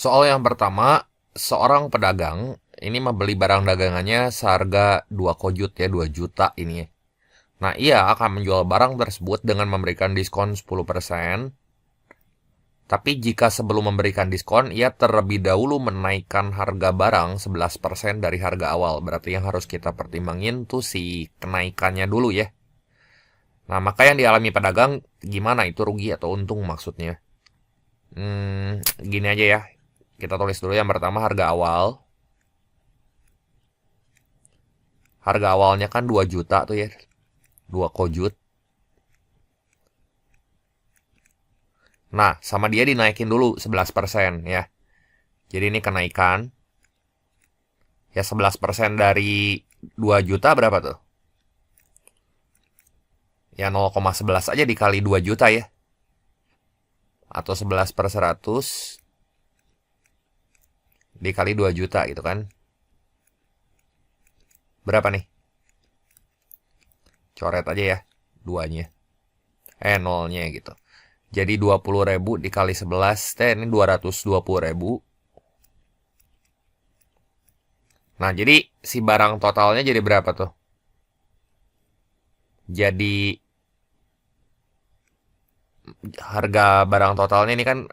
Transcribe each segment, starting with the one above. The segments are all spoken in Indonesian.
Soal yang pertama, seorang pedagang ini membeli barang dagangannya seharga 2 kojut ya, 2 juta ini ya. Nah, ia akan menjual barang tersebut dengan memberikan diskon 10%. Tapi jika sebelum memberikan diskon, ia terlebih dahulu menaikkan harga barang 11% dari harga awal. Berarti yang harus kita pertimbangin tuh si kenaikannya dulu ya. Nah, maka yang dialami pedagang gimana, itu rugi atau untung maksudnya? Gini aja ya. Kita tulis dulu yang pertama harga awal. Harga awalnya kan 2 juta tuh ya. 2 kojut. Nah, sama dia dinaikin dulu 11% ya. Jadi ini kenaikan. Ya 11% dari 2 juta berapa tuh? Ya 0,11 aja dikali 2 juta ya. Atau 11/100 dikali 2 juta gitu kan. Berapa nih? Coret aja ya, duanya. Nolnya gitu. Jadi 20.000 dikali 11, ini 220.000. Nah, jadi si barang totalnya jadi berapa tuh? Jadi harga barang totalnya ini kan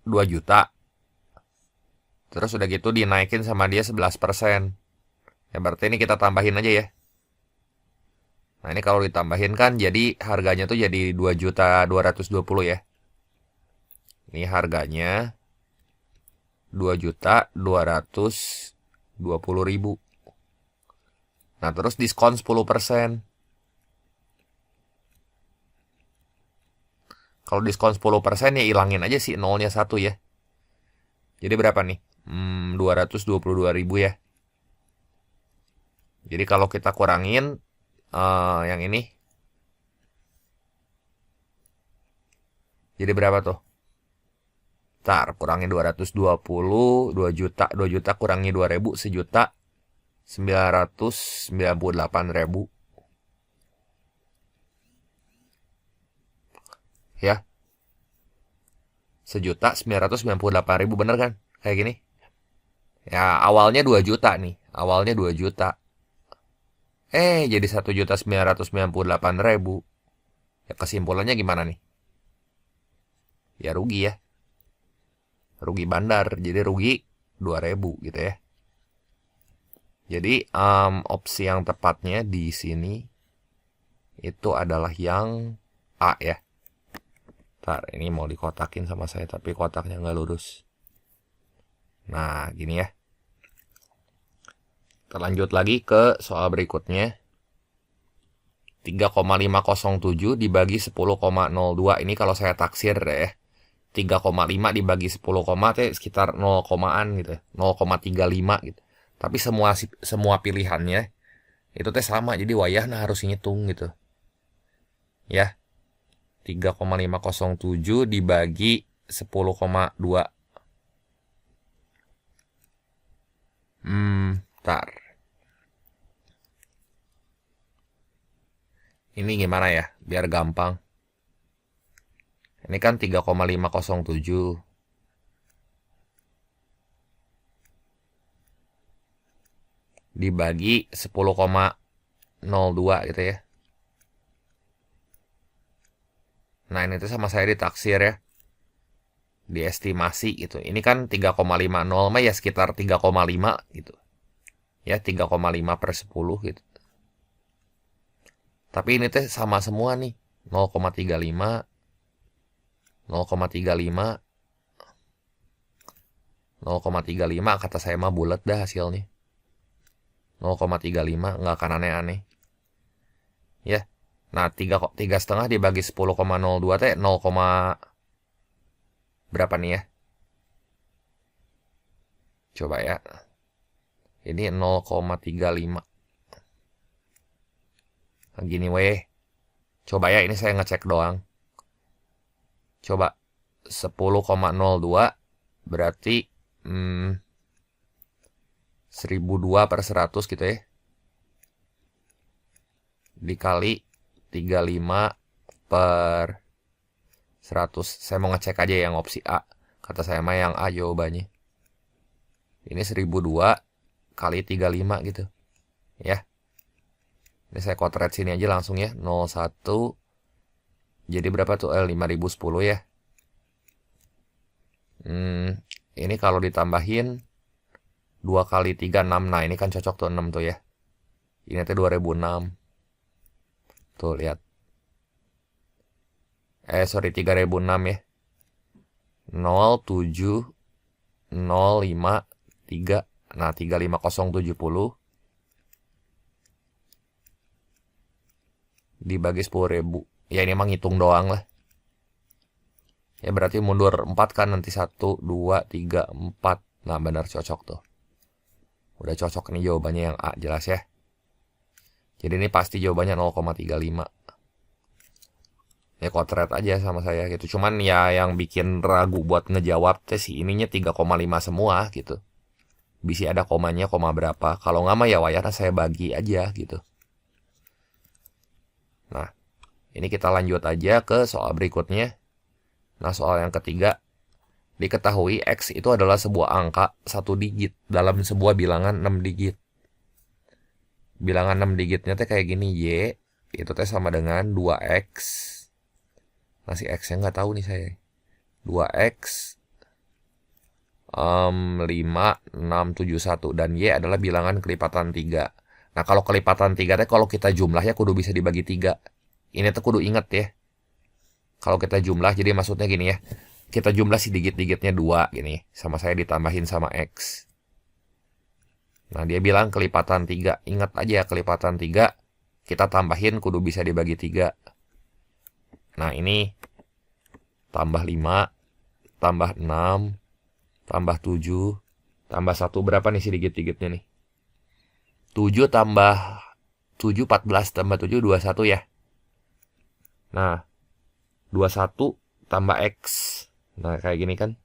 2 juta. Terus udah gitu dinaikin sama dia 11%. Ya berarti ini kita tambahin aja ya. Nah, ini kalau ditambahin kan jadi harganya tuh jadi 2.220.000 ya. Ini harganya 2.220.000. Nah, terus diskon 10%. Kalau diskon 10% ya ilangin aja sih nolnya 1 ya. Jadi berapa nih? 222.000 ya. Jadi kalau kita kurangin yang ini, jadi berapa tuh? Ntar kurangi 220, 2 juta, 2 juta kurangi 2.000, 1.998.000. Ya, 1.998.000 bener kan? Kayak gini. Ya, awalnya 2 juta nih. Awalnya 2 juta. Jadi 1.998.000. Ya, kesimpulannya gimana nih? Ya rugi ya. Rugi bandar. Jadi rugi 2.000 gitu ya. Jadi opsi yang tepatnya di sini itu adalah yang A ya. Ntar ini mau dikotakin sama saya tapi kotaknya nggak lurus. Nah gini ya. Terlanjut lagi ke soal berikutnya. 3,507 dibagi 10,02. Ini kalau saya taksir ya. 3,5 dibagi 10, sekitar 0 komaan gitu. 0,35 gitu. Tapi semua pilihannya itu teh sama. Jadi wayah nah harus ngitung gitu. Ya. 3,507 dibagi 10,2. Ntar. Ini gimana ya? Biar gampang. Ini kan 3,507 dibagi 10,02 gitu ya. Nah, ini tuh sama saya ditaksir ya. Diestimasi gitu. Ini kan 3,50 mah ya sekitar 3,5 gitu. Ya, 3,5/10 gitu. Tapi ini tuh sama semua nih. 0,35, 0,35, 0,35, kata saya mah bulat dah hasilnya. 0,35 nggak akan aneh-aneh. Ya. Nah, 3,5 dibagi 10,02 teh 0, berapa nih ya? Coba ya. Ini 0,35. Nah, gini weh. Coba ya, ini saya ngecek doang. Coba 10,02 berarti 1.002/100 gitu ya. Dikali 35/100. Saya mau ngecek aja yang opsi A. Kata saya mah yang A jawabannya. Ini 1002 kali 35 gitu. Ya. Ini saya kotret sini aja langsung ya. 01. Jadi berapa tuh? 5010 ya. Ini kalau ditambahin 2 kali 3, 6. Nah ini kan cocok tuh 6 tuh ya. Ini tuh 2006. Tuh lihat. Sorry 3006 ya. 07 05 3. Nah 35070 dibagi 10.000. Ya ini emang ngitung doang lah. Ya berarti mundur 4 kan nanti 1, 2, 3, 4. Nah benar cocok tuh. Udah cocok nih jawabannya yang A jelas ya. Jadi ini pasti jawabannya 0,35. Ya kotret aja sama saya gitu. Cuman ya yang bikin ragu buat ngejawab teh sih ininya 3,5 semua gitu. Bisa ada komanya koma berapa. Kalau nggak mah ya wayarnya saya bagi aja gitu. Nah, ini kita lanjut aja ke soal berikutnya. Nah, soal yang ketiga. Diketahui X itu adalah sebuah angka 1 digit dalam sebuah bilangan 6 digit. Bilangan 6 digitnya teh kayak gini, Y itu teh sama dengan 2X. Masih X-nya nggak tahu nih saya. 2X 5, 6, 7, 1. Dan Y adalah bilangan kelipatan 3. Nah kalau kelipatan 3 teh kalau kita jumlahnya kudu bisa dibagi 3. Ini tuh kudu inget ya. Kalau kita jumlah jadi maksudnya gini ya. Kita jumlah si digit-digitnya 2 gini. Sama saya ditambahin sama X. Nah dia bilang kelipatan 3. Ingat aja kelipatan 3. Kita tambahin kudu bisa dibagi 3. Nah ini tambah 5. Tambah 6. Tambah 7. Tambah 1 berapa nih si digit-digitnya nih? 7 tambah 7 14 tambah 7 21 ya. Nah 21 tambah X. Nah kayak gini kan.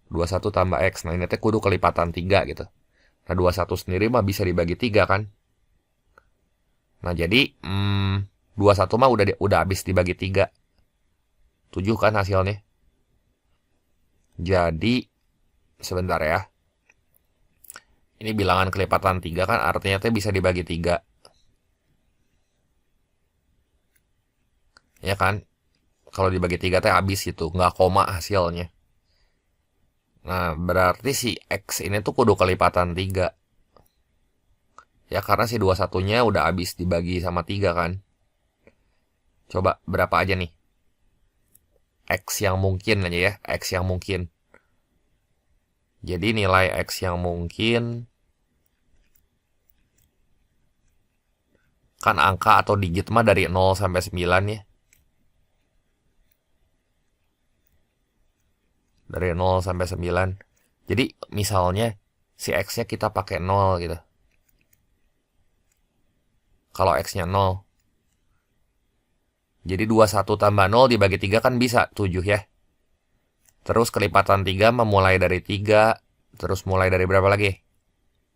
21 tambah X. Nah ini teh kudu kelipatan 3 gitu. Nah 21 sendiri mah bisa dibagi 3 kan. Nah jadi 21 mah udah habis dibagi 3. 7 kan hasilnya. Jadi sebentar ya. Ini bilangan kelipatan 3 kan artinya teh bisa dibagi 3. Ya kan? Kalau dibagi 3 teh habis itu, nggak koma hasilnya. Nah, berarti si X ini tuh kudu kelipatan 3. Ya karena si 21-nya udah habis dibagi sama 3 kan. Coba berapa aja nih? X yang mungkin aja ya, X yang mungkin. Jadi nilai X yang mungkin kan angka atau digit mah dari 0 sampai 9 ya. Dari 0 sampai 9. Jadi misalnya si X-nya kita pakai 0 gitu. Kalau X-nya 0. Jadi 21 tambah 0 dibagi 3 kan bisa 7 ya. Terus kelipatan 3 memulai dari 3. Terus mulai dari berapa lagi?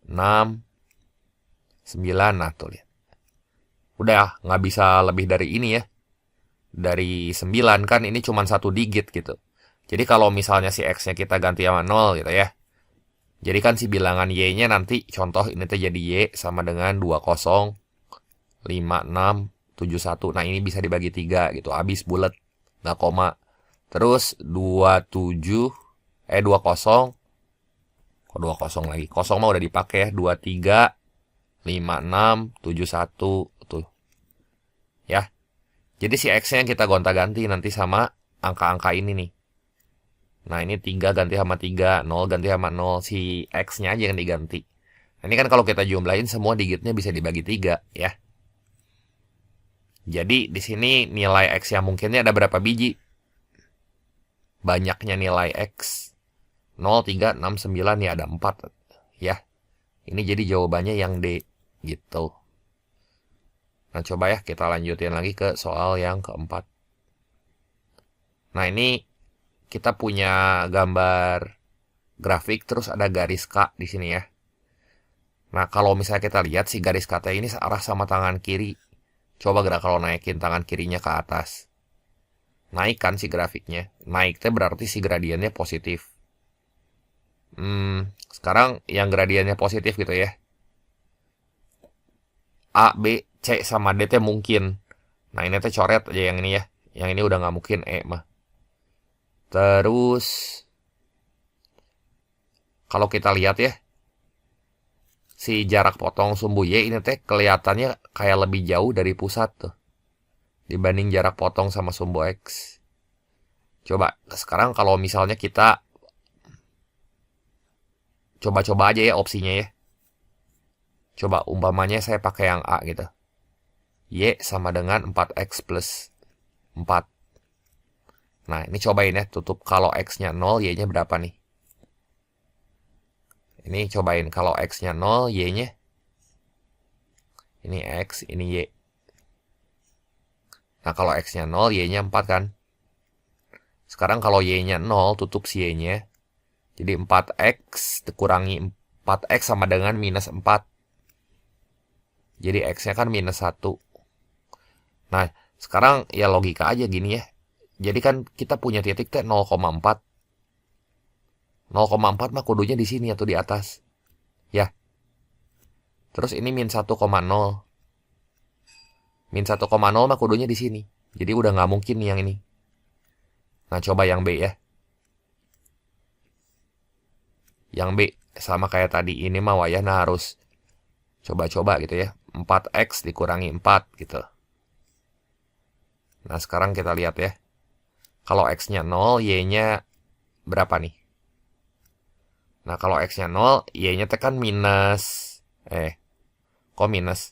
6. 9. Nah tuh lihat. Udah nggak bisa lebih dari ini ya. Dari 9 kan ini cuma 1 digit gitu. Jadi kalau misalnya si X-nya kita ganti sama 0 gitu ya. Jadi kan si bilangan Y-nya nanti contoh ini tuh jadi Y sama dengan 20, 56, 71. Nah ini bisa dibagi 3 gitu. Habis bulat. Nggak koma. Terus 27, 20. Kok 20 lagi? Kosong mah udah dipakai ya. 23, 56, 71. Tuh. Ya. Jadi si X-nya kita gonta-ganti nanti sama angka-angka ini nih. Nah ini 3 ganti sama 3, 0 ganti sama 0. Si X-nya aja yang diganti. Nah, ini kan kalau kita jumlahin semua digitnya bisa dibagi 3 ya. Jadi di sini nilai X yang mungkinnya ada berapa biji? Banyaknya nilai X. 0, 3, 6, 9 ya ada 4 ya. Ini jadi jawabannya yang D gitu. Nah coba ya kita lanjutin lagi ke soal yang keempat. Nah ini kita punya gambar grafik terus ada garis K di sini ya. Nah kalau misalnya kita lihat si garis K ini searah sama tangan kiri. Coba gerak kalau naikin tangan kirinya ke atas. Naik kan si grafiknya. Naik teh berarti si gradiennya positif. Sekarang yang gradiennya positif gitu ya. A, B, C sama D teh mungkin. Nah ini teh coret aja yang ini ya. Yang ini udah nggak mungkin E mah. Terus kalau kita lihat ya, si jarak potong sumbu Y ini teh kelihatannya kayak lebih jauh dari pusat tuh dibanding jarak potong sama sumbu X. Coba sekarang kalau misalnya kita coba-coba aja ya opsinya ya. Coba umpamanya saya pakai yang A gitu. Y sama dengan 4X plus 4. Nah ini cobain ya, tutup kalau X-nya 0, Y-nya berapa nih? Ini cobain kalau X-nya 0, Y-nya. Ini X, ini Y. Nah kalau X-nya 0, Y-nya 4 kan? Sekarang kalau Y-nya 0, tutup si Y-nya. Jadi 4X dikurangi 4X sama dengan minus 4. Jadi X-nya kan minus 1. Nah, sekarang ya logika aja gini ya. Jadi kan kita punya titik teh 0,4. 0,4 mah kudunya di sini atau di atas. Ya. Terus ini min 1,0. Min 1,0 mah kudunya di sini. Jadi udah nggak mungkin nih yang ini. Nah, coba yang B ya. Yang B sama kayak tadi, ini mah wayahna harus coba-coba gitu ya. 4X dikurangi 4 gitu. Nah sekarang kita lihat ya. Kalau X-nya 0, Y-nya berapa nih? Nah kalau X-nya 0, Y-nya tekan minus. Kok minus?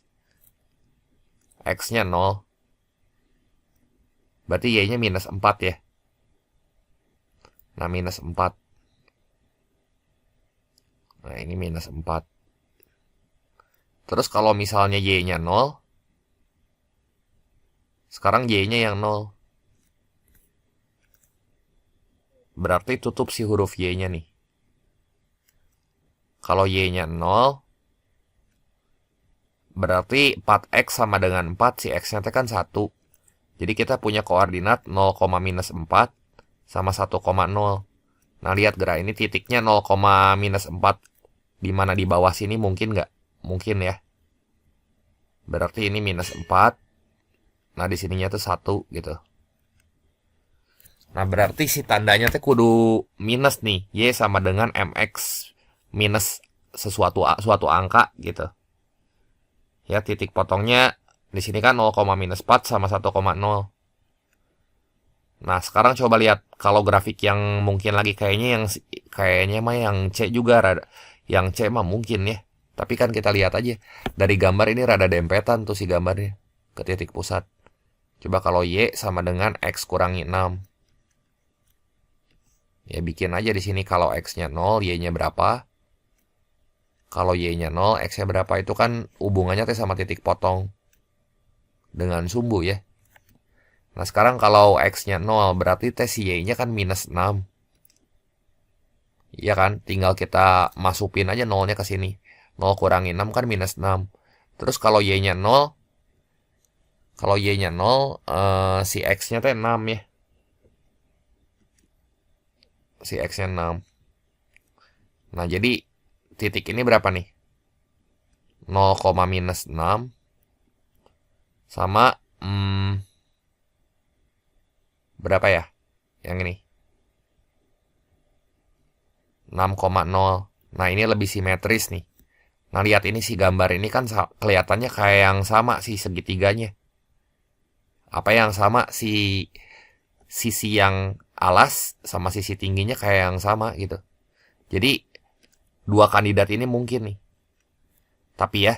X-nya 0. Berarti Y-nya minus 4 ya. Nah minus 4. Nah ini minus 4. Terus kalau misalnya Y-nya 0, sekarang Y-nya yang 0. Berarti tutup si huruf Y-nya nih. Kalau Y-nya 0, berarti 4X sama dengan 4, si X-nya kan 1. Jadi kita punya koordinat 0, minus 4 sama 1,0. Nah lihat gerak ini titiknya 0, minus 4. Dimana di bawah sini mungkin nggak? Mungkin ya. Berarti ini minus 4. Nah di sininya tuh 1 gitu. Nah berarti si tandanya tuh kudu minus nih. Y sama dengan MX minus suatu angka gitu. Ya titik potongnya di sini kan 0, minus 4 sama 1,0. Nah sekarang coba lihat kalau grafik yang mungkin lagi kayaknya mah yang C juga rada. Yang C mah mungkin ya. Tapi kan kita lihat aja dari gambar ini rada dempetan tuh si gambarnya ke titik pusat. Coba kalau Y sama dengan X kurangi 6. Ya bikin aja di sini kalau X-nya 0, Y-nya berapa. Kalau Y-nya 0, X-nya berapa. Itu kan hubungannya teh sama titik potong dengan sumbu ya. Nah sekarang kalau X-nya 0, berarti teh si Y-nya kan minus 6. Iya kan, tinggal kita masukin aja 0-nya ke sini. 0 kurangi 6 kan minus 6. Terus kalau Y-nya 0, si X-nya teh 6 ya. Si X-nya 6. Nah jadi titik ini berapa nih? 0, minus 6 sama berapa ya? Yang ini 6,0. Nah ini lebih simetris nih. Nah lihat ini si gambar ini kan kelihatannya kayak yang sama sih segitiganya. Apa yang sama si sisi yang alas sama sisi tingginya kayak yang sama gitu. Jadi dua kandidat ini mungkin nih. Tapi ya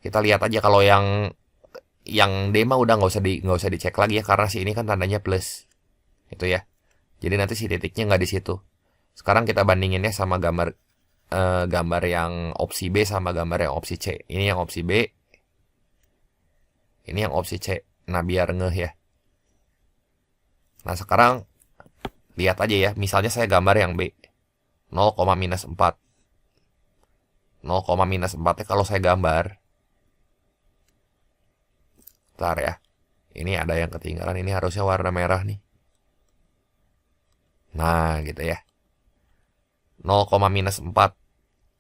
kita lihat aja kalau yang D mah udah nggak usah dicek lagi ya karena si ini kan tandanya plus. Itu ya. Jadi nanti si titiknya nggak di situ. Sekarang kita bandinginnya sama gambar yang opsi B sama gambar yang opsi C. Ini yang opsi B. Ini yang opsi C. Nah biar ngeh ya. Nah sekarang lihat aja ya. Misalnya saya gambar yang B. 0, minus 4. 0, minus 4 kalau saya gambar. Bentar ya. ini ada yang ketinggalan, ini harusnya warna merah nih. Nah, gitu ya. 0,-4.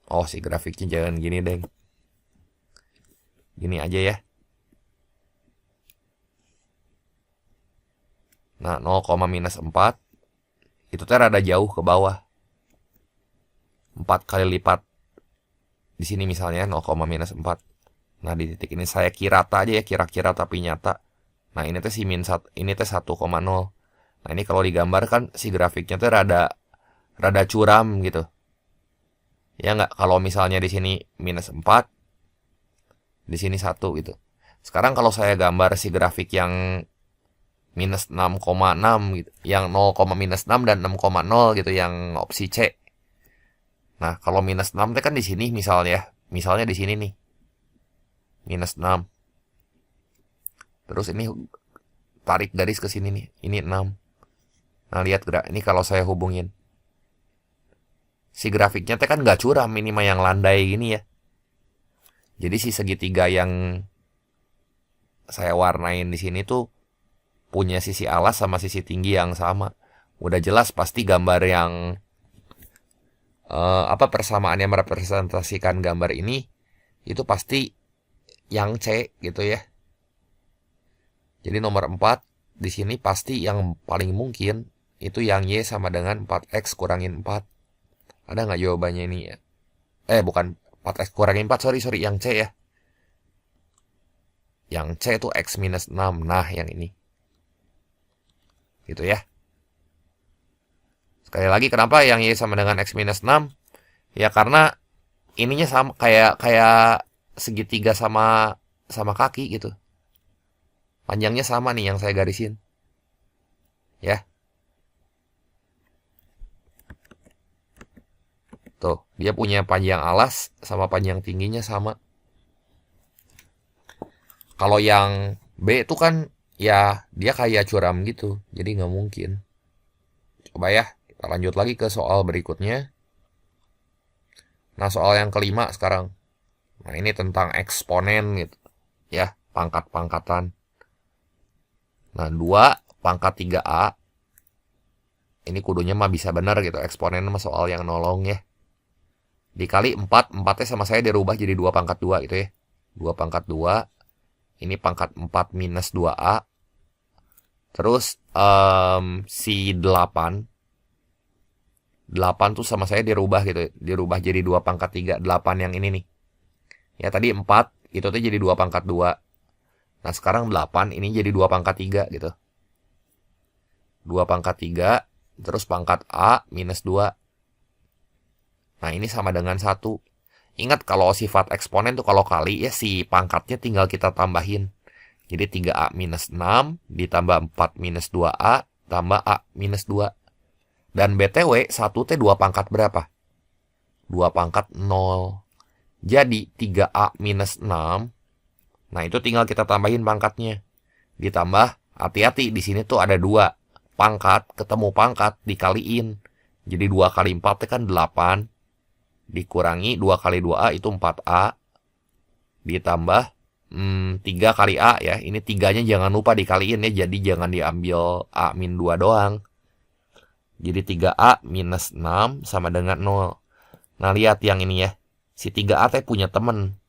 Oh, si grafiknya jangan gini, deng. Gini aja ya. Nah, 0,-4 itu teh rada jauh ke bawah. 4 kali lipat. Di sini misalnya 0,-4. Nah, di titik ini saya kirata aja ya, kira-kira tapi nyata. Nah, ini teh si ini teh 1,0. Nah, ini kalau digambar kan si grafiknya tuh rada curam gitu. Ya nggak, kalau misalnya di sini -4, di sini 1 gitu. Sekarang kalau saya gambar si grafik yang -6,6 gitu, yang 0,-6 dan 6,0 gitu, yang opsi C. Nah, kalau -6 itu kan di sini misalnya di sini nih. -6. Terus ini tarik garis ke sini nih, ini 6. Nah, lihat ini kalau saya hubungin. Si grafiknya teh kan nggak curam, ini mah yang landai gini ya. Jadi si segitiga yang saya warnain di sini tuh punya sisi alas sama sisi tinggi yang sama. Udah jelas pasti gambar yang persamaan yang merepresentasikan gambar ini itu pasti yang C gitu ya. Jadi nomor 4 di sini pasti yang paling mungkin itu yang Y sama dengan 4X kurangin 4. Ada nggak jawabannya ini ya? Bukan 4X kurangin 4, sorry, yang C ya. Yang C itu X minus 6. Nah, yang ini. Gitu ya. Sekali lagi, kenapa yang Y sama dengan X minus 6? Ya karena ininya sama, kayak segitiga sama kaki gitu. Panjangnya sama nih yang saya garisin. Ya. Tuh, dia punya panjang alas sama panjang tingginya sama. Kalau yang B itu kan ya dia kayak curam gitu, jadi nggak mungkin. Coba ya, kita lanjut lagi ke soal berikutnya. Nah, soal yang kelima sekarang. Nah, ini tentang eksponen gitu. Ya, pangkat-pangkatan. Nah, 2 pangkat 3A. Ini kudunya mah bisa benar gitu. Eksponen mah soal yang nolong ya. Dikali 4, 4-nya sama saya dirubah jadi 2 pangkat 2 gitu ya. 2 pangkat 2. Ini pangkat 4 minus 2A. Terus si 8 tuh sama saya dirubah gitu. Dirubah jadi 2 pangkat 3. 8 yang ini nih. Ya tadi 4, itu tuh jadi 2 pangkat 2. Nah sekarang 8, ini jadi 2 pangkat 3 gitu. 2 pangkat 3, terus pangkat A minus 2. Nah ini sama dengan 1. Ingat kalau sifat eksponen tuh kalau kali ya si pangkatnya tinggal kita tambahin. Jadi 3A minus 6 ditambah 4 minus 2A tambah A minus 2. Dan BTW 1 teh 2 pangkat berapa? 2 pangkat 0. Jadi 3A minus 6. Nah itu tinggal kita tambahin pangkatnya. Ditambah, hati-hati di sini tuh ada 2 pangkat, ketemu pangkat dikaliin. Jadi 2 kali 4 itu kan 8. Dikurangi 2 kali 2A itu 4A. Ditambah 3 kali A ya. Ini 3-nya jangan lupa dikaliin ya. Jadi jangan diambil A min 2 doang. Jadi 3A minus 6 sama dengan 0. Nah lihat yang ini ya. Si 3A teh punya temen.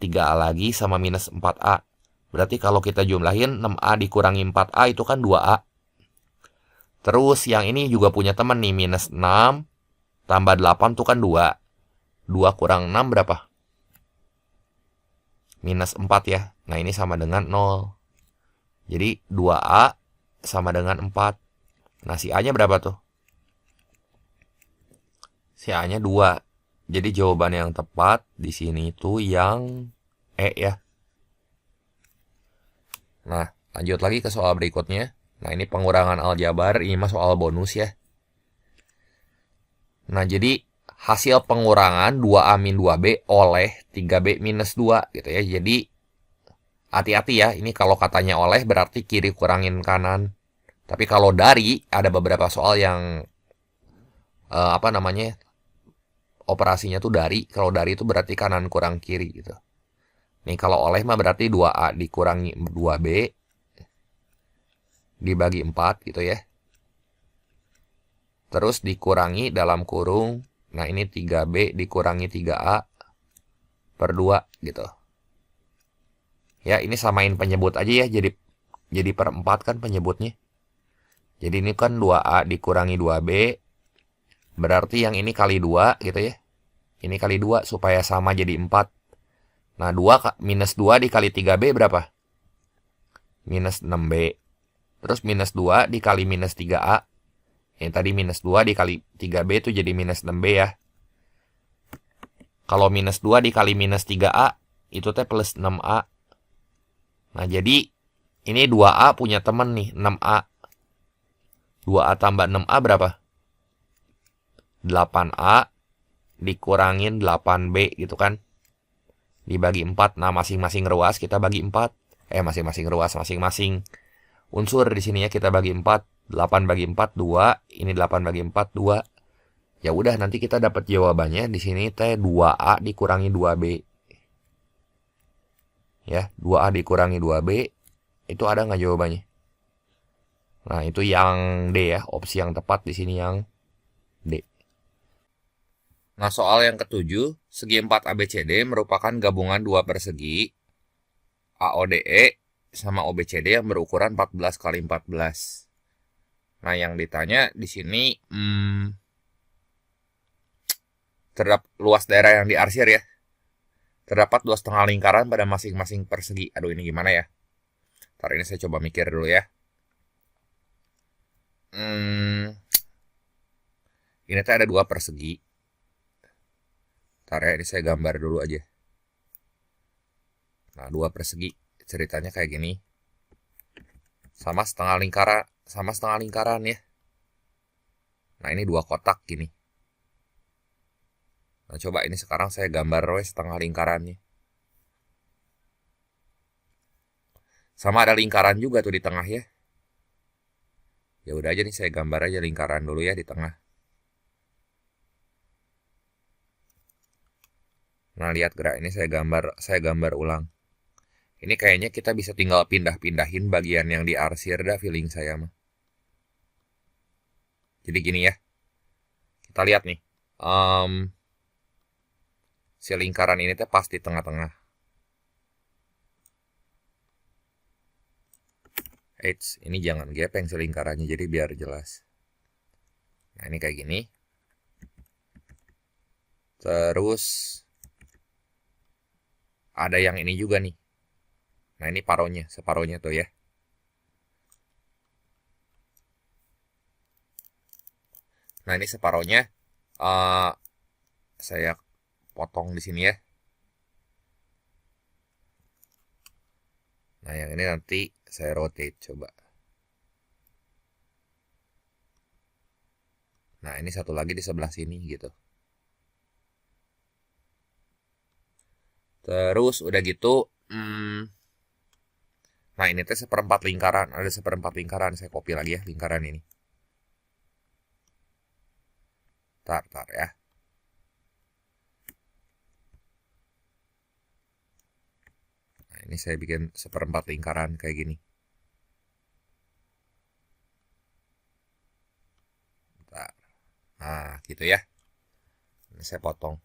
3A lagi sama minus 4A. Berarti kalau kita jumlahin 6A dikurangi 4A itu kan 2A. Terus yang ini juga punya temen nih. Minus 6 tambah 8 tuh kan 2. 2 kurang 6 berapa? Minus 4 ya. Nah ini sama dengan 0. Jadi 2A sama dengan 4. Nah si A nya berapa tuh? Si A nya 2. Jadi jawaban yang tepat di sini tuh yang E ya. Nah lanjut lagi ke soal berikutnya. Nah ini pengurangan aljabar. Ini mah soal bonus ya. Nah jadi hasil pengurangan 2A min 2B oleh 3B minus 2 gitu ya. Jadi hati-hati ya, ini kalau katanya oleh berarti kiri kurangin kanan. Tapi kalau dari, ada beberapa soal yang operasinya tuh dari. Kalau dari itu berarti kanan kurang kiri gitu. Nih kalau oleh mah berarti 2A dikurangi 2B dibagi 4 gitu ya. Terus dikurangi dalam kurung, nah ini 3B dikurangi 3A per 2 gitu. Ya ini samain penyebut aja ya, jadi per 4 kan penyebutnya. Jadi ini kan 2A dikurangi 2B, berarti yang ini kali 2 gitu ya. Ini kali 2 supaya sama jadi 4. Nah 2 minus 2 dikali 3B berapa? Minus 6B. Terus minus 2 dikali minus 3A. Yang tadi minus 2 dikali 3B itu jadi minus 6B ya. Kalau minus 2 dikali minus 3A, itu teh plus 6A. Nah jadi ini 2A punya temen nih, 6A. 2A tambah 6A berapa? 8A dikurangin 8B gitu kan. Dibagi 4. Nah masing-masing ruas kita bagi 4. Masing-masing ruas, masing-masing unsur di sini ya kita bagi 4. 8 bagi 4, 2. Ini 8 bagi 4, 2. Ya udah nanti kita dapat jawabannya di sini teh 2A dikurangi 2B. Ya, 2A dikurangi 2B. Itu ada nggak jawabannya? Nah, itu yang D ya, opsi yang tepat di sini yang D. Nah, soal yang ketujuh, segi 4 ABCD merupakan gabungan dua persegi AODE sama OBCD yang berukuran 14 kali 14. Nah, yang ditanya di sini terdapat luas daerah yang diarsir ya. Terdapat 2,5 lingkaran pada masing-masing persegi. Aduh, ini gimana ya? Ntar ini saya coba mikir dulu ya. Ini tuh ada 2 persegi. Ntar ya, ini saya gambar dulu aja. Nah, 2 persegi. Ceritanya kayak gini. Sama setengah lingkaran ya. Nah, ini 2 kotak gini. Nah, coba ini sekarang saya gambar setengah lingkarannya. Sama ada lingkaran juga tuh di tengah ya. Ya udah aja nih saya gambar aja lingkaran dulu ya di tengah. Nah, lihat gerak ini saya gambar ulang. Ini kayaknya kita bisa tinggal pindah-pindahin bagian yang diarsir dah feeling saya mah. Jadi gini ya. Kita lihat nih. Si lingkaran ini teh pas di tengah-tengah. Ini jangan gepeng si lingkarannya jadi biar jelas. Nah, ini kayak gini. Terus ada yang ini juga nih. Nah, ini separohnya tuh ya. Nah, ini separohnya saya potong di sini ya. Nah, yang ini nanti saya rotate coba. Nah, ini satu lagi di sebelah sini gitu. Terus udah gitu, nah ini teh seperempat lingkaran, ada seperempat lingkaran, saya copy lagi ya lingkaran ini. Tar ya. Nah, ini saya bikin seperempat lingkaran kayak gini. Bentar. Nah, gitu ya. Ini saya potong.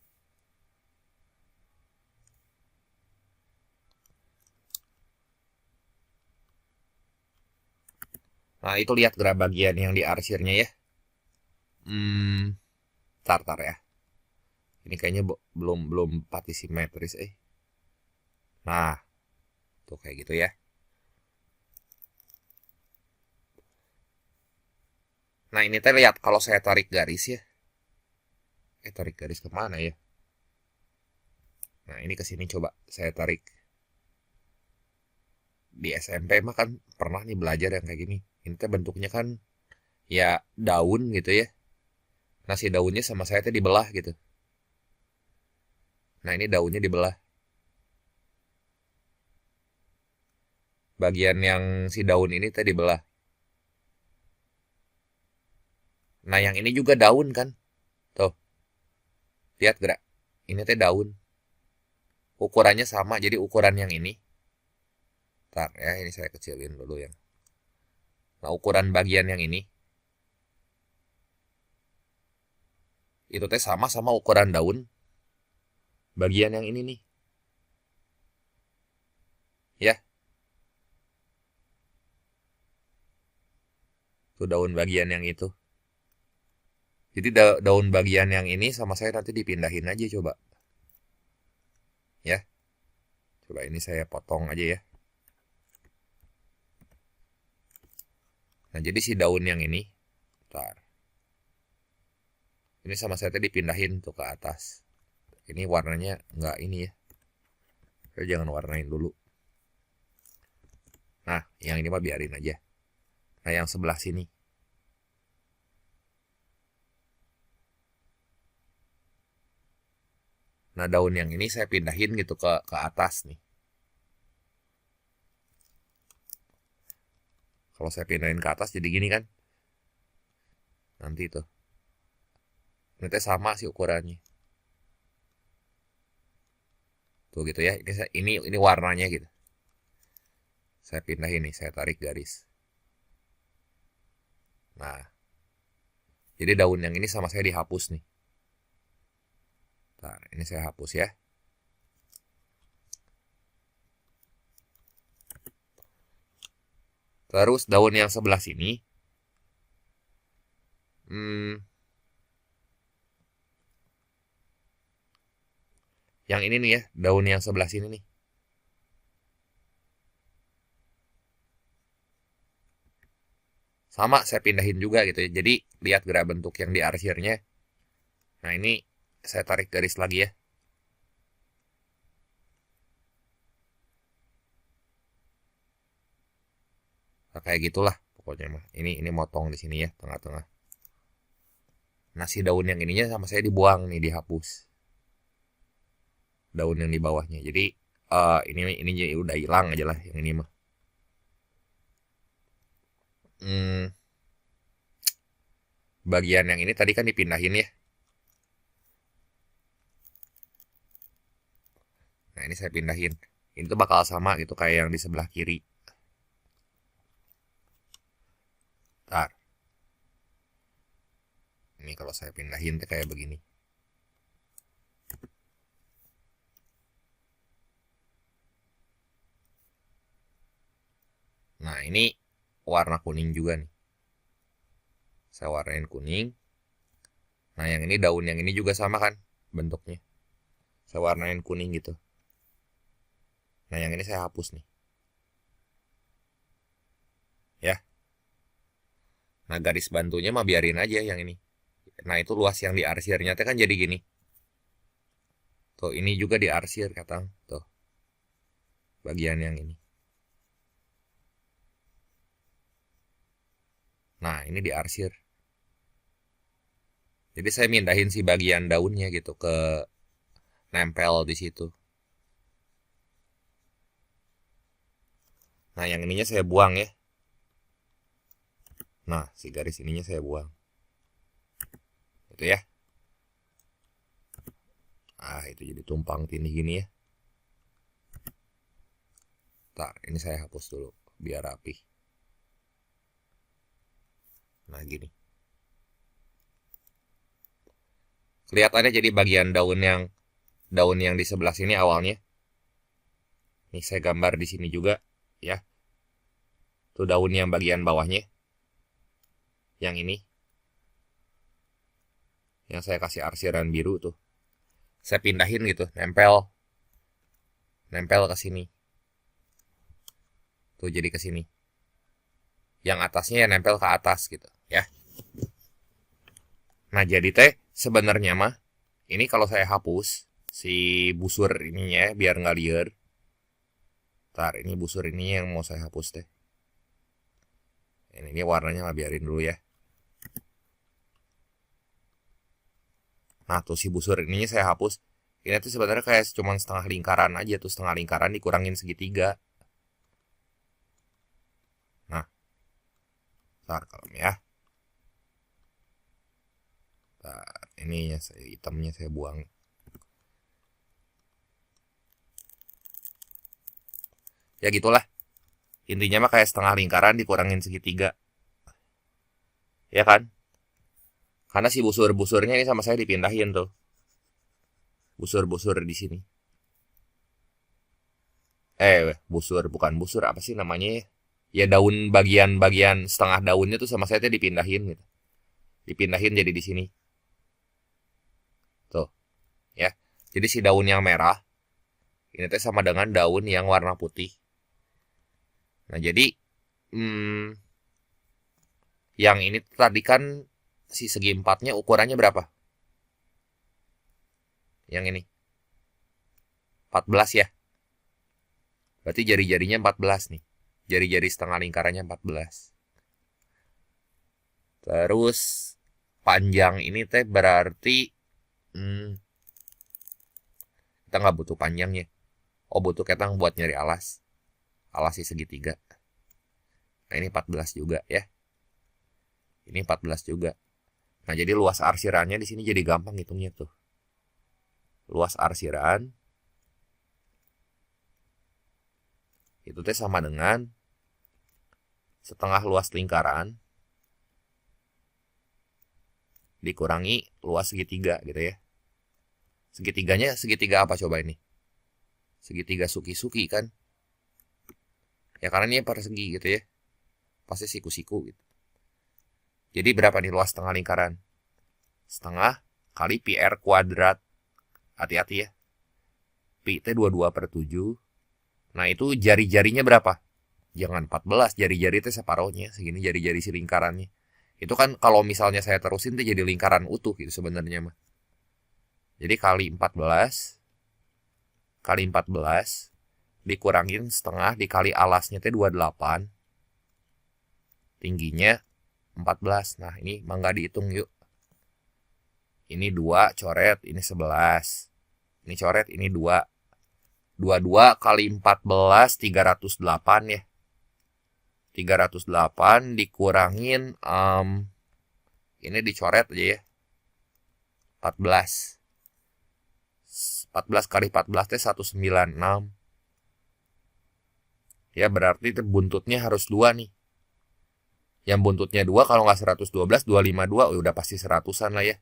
Nah, itu lihat gerak bagian yang diarsirnya ya. Tar ya. Ini kayaknya belum pati simetris Nah, tuh kayak gitu ya. Nah, ini teh lihat kalau saya tarik garis ya. Tarik garis kemana ya? Nah, ini ke sini coba saya tarik. Di SMP mah kan pernah nih belajar yang kayak gini. Ini teh bentuknya kan ya daun gitu ya. Nah, si daunnya sama saya teh dibelah gitu. Nah, ini daunnya dibelah. Bagian yang si daun ini teh dibelah. Nah, yang ini juga daun kan? Tuh. Lihat gerak. Ini teh daun. Ukurannya sama, jadi ukuran yang ini. Ntar ya, ini saya kecilin dulu yang. Nah, ukuran bagian yang ini, itu teh sama ukuran daun bagian yang ini nih. Ya, tuh daun bagian yang itu. Jadi daun bagian yang ini sama saya nanti dipindahin aja coba. Ya, coba ini saya potong aja ya. Nah, jadi si daun yang ini, bentar. Ini sama saya tadi dipindahin tuh ke atas. Ini warnanya nggak ini ya. Saya jangan warnain dulu. Nah, yang ini mah biarin aja. Nah, yang sebelah sini. Nah, daun yang ini saya pindahin gitu ke atas nih. Kalau saya pindahin ke atas jadi gini kan. Nanti tuh. Ini sama sih ukurannya. Tuh gitu ya. Ini warnanya gitu. Saya pindahin nih, saya tarik garis. Nah, jadi daun yang ini sama saya dihapus nih. Nah, ini saya hapus ya. Terus daun yang sebelah sini, yang ini nih ya, daun yang sebelah sini nih. Sama saya pindahin juga gitu ya. Jadi lihat gerak bentuk yang di arsirnya. Nah, ini saya tarik garis lagi ya. Nah, kayak gitulah pokoknya mah. Ini motong di sini ya, tengah-tengah. Nah, si daun yang ininya sama saya dibuang nih, dihapus. Daun yang di bawahnya. Jadi ini udah hilang aja lah yang ini mah. Bagian yang ini tadi kan dipindahin ya. Nah, ini saya pindahin. Ini tuh bakal sama gitu kayak yang di sebelah kiri. Ntar. Ini kalau saya pindahin tuh kayak begini. Nah, ini warna kuning juga nih. Saya warnain kuning. Nah, yang ini daun yang ini juga sama kan bentuknya. Saya warnain kuning gitu. Nah, yang ini saya hapus nih. Ya. Nah, garis bantunya mah biarin aja yang ini. Nah, itu luas yang diarsirnya teh kan jadi gini. Tuh, ini juga diarsir katang. Tuh. Bagian yang ini. Nah, ini diarsir. Jadi saya mindahin si bagian daunnya gitu ke nempel di situ. Nah, yang ininya saya buang ya. Nah, si garis ininya saya buang. Itu ya. Ah, itu jadi tumpang tindih gini ya. Ntar, ini saya hapus dulu biar rapi. Nah, gini. Kelihatannya jadi bagian daun yang di sebelah sini awalnya. Nih saya gambar di sini juga ya. Tuh daun yang bagian bawahnya. Yang ini. Yang saya kasih arsiran biru tuh. Saya pindahin gitu, nempel. Nempel ke sini. Tuh jadi ke sini. Yang atasnya ya nempel ke atas gitu ya. Nah, jadi teh sebenarnya mah ini kalau saya hapus si busur ininya biar nggak liar. Ntar ini busur ini yang mau saya hapus teh. Ini warnanya mah biarin dulu ya. Nah, tuh si busur ininya saya hapus. Ini tuh sebenarnya kayak cuma setengah lingkaran aja tuh, setengah lingkaran dikurangin segitiga. Nah, ntar kalem ya. Ntar, ini ya hitamnya saya buang. Ya gitulah. Intinya mah kayak setengah lingkaran dikurangin segitiga. Ya kan? Karena si busur-busurnya ini sama saya dipindahin tuh. Busur-busur di sini. Busur bukan busur, apa sih namanya ya? Ya daun bagian-bagian setengah daunnya tuh sama saya tuh dipindahin gitu. Dipindahin jadi di sini. Tuh, ya. Jadi si daun yang merah ini teh sama dengan daun yang warna putih. Nah, jadi hmm, yang ini tadi kan si segi empatnya ukurannya berapa? Yang ini 14 ya. Berarti jari-jarinya 14 nih. Jari-jari setengah lingkarannya 14. Terus panjang ini teh berarti hmm, kita nggak butuh panjangnya. Oh, butuh ketang buat nyari alas. Alas sih segitiga. Nah, ini 14 juga ya. Ini 14 juga. Nah, jadi luas arsirannya di sini jadi gampang hitungnya tuh. Luas arsiran itu teh sama dengan setengah luas lingkaran dikurangi luas segitiga gitu ya. Segitiganya segitiga apa coba ini? Segitiga suki-suki kan? Ya karena ini persegi gitu ya. Pasti siku-siku gitu. Jadi berapa nih luas setengah lingkaran? Setengah kali pi r kuadrat. Hati-hati ya. Pi itu 22/7. Nah itu jari-jarinya berapa? Jangan 14, jari-jari itu separohnya. Segini jari-jari si lingkarannya. Itu kan kalau misalnya saya terusin itu jadi lingkaran utuh gitu sebenarnya mah. Jadi kali 14 dikurangin setengah dikali alasnya itu 28. Tingginya 14. Nah, ini mangga dihitung yuk. Ini 2 coret, ini 11. Ini coret, ini 2. 22 kali 14 308 ya. 308 dikurangin ini dicoret aja ya. 14. 14 kali 14 itu 196. Ya berarti buntutnya harus 2 nih. Yang buntutnya 2 kalau nggak 112, 252 udah pasti 100-an lah ya.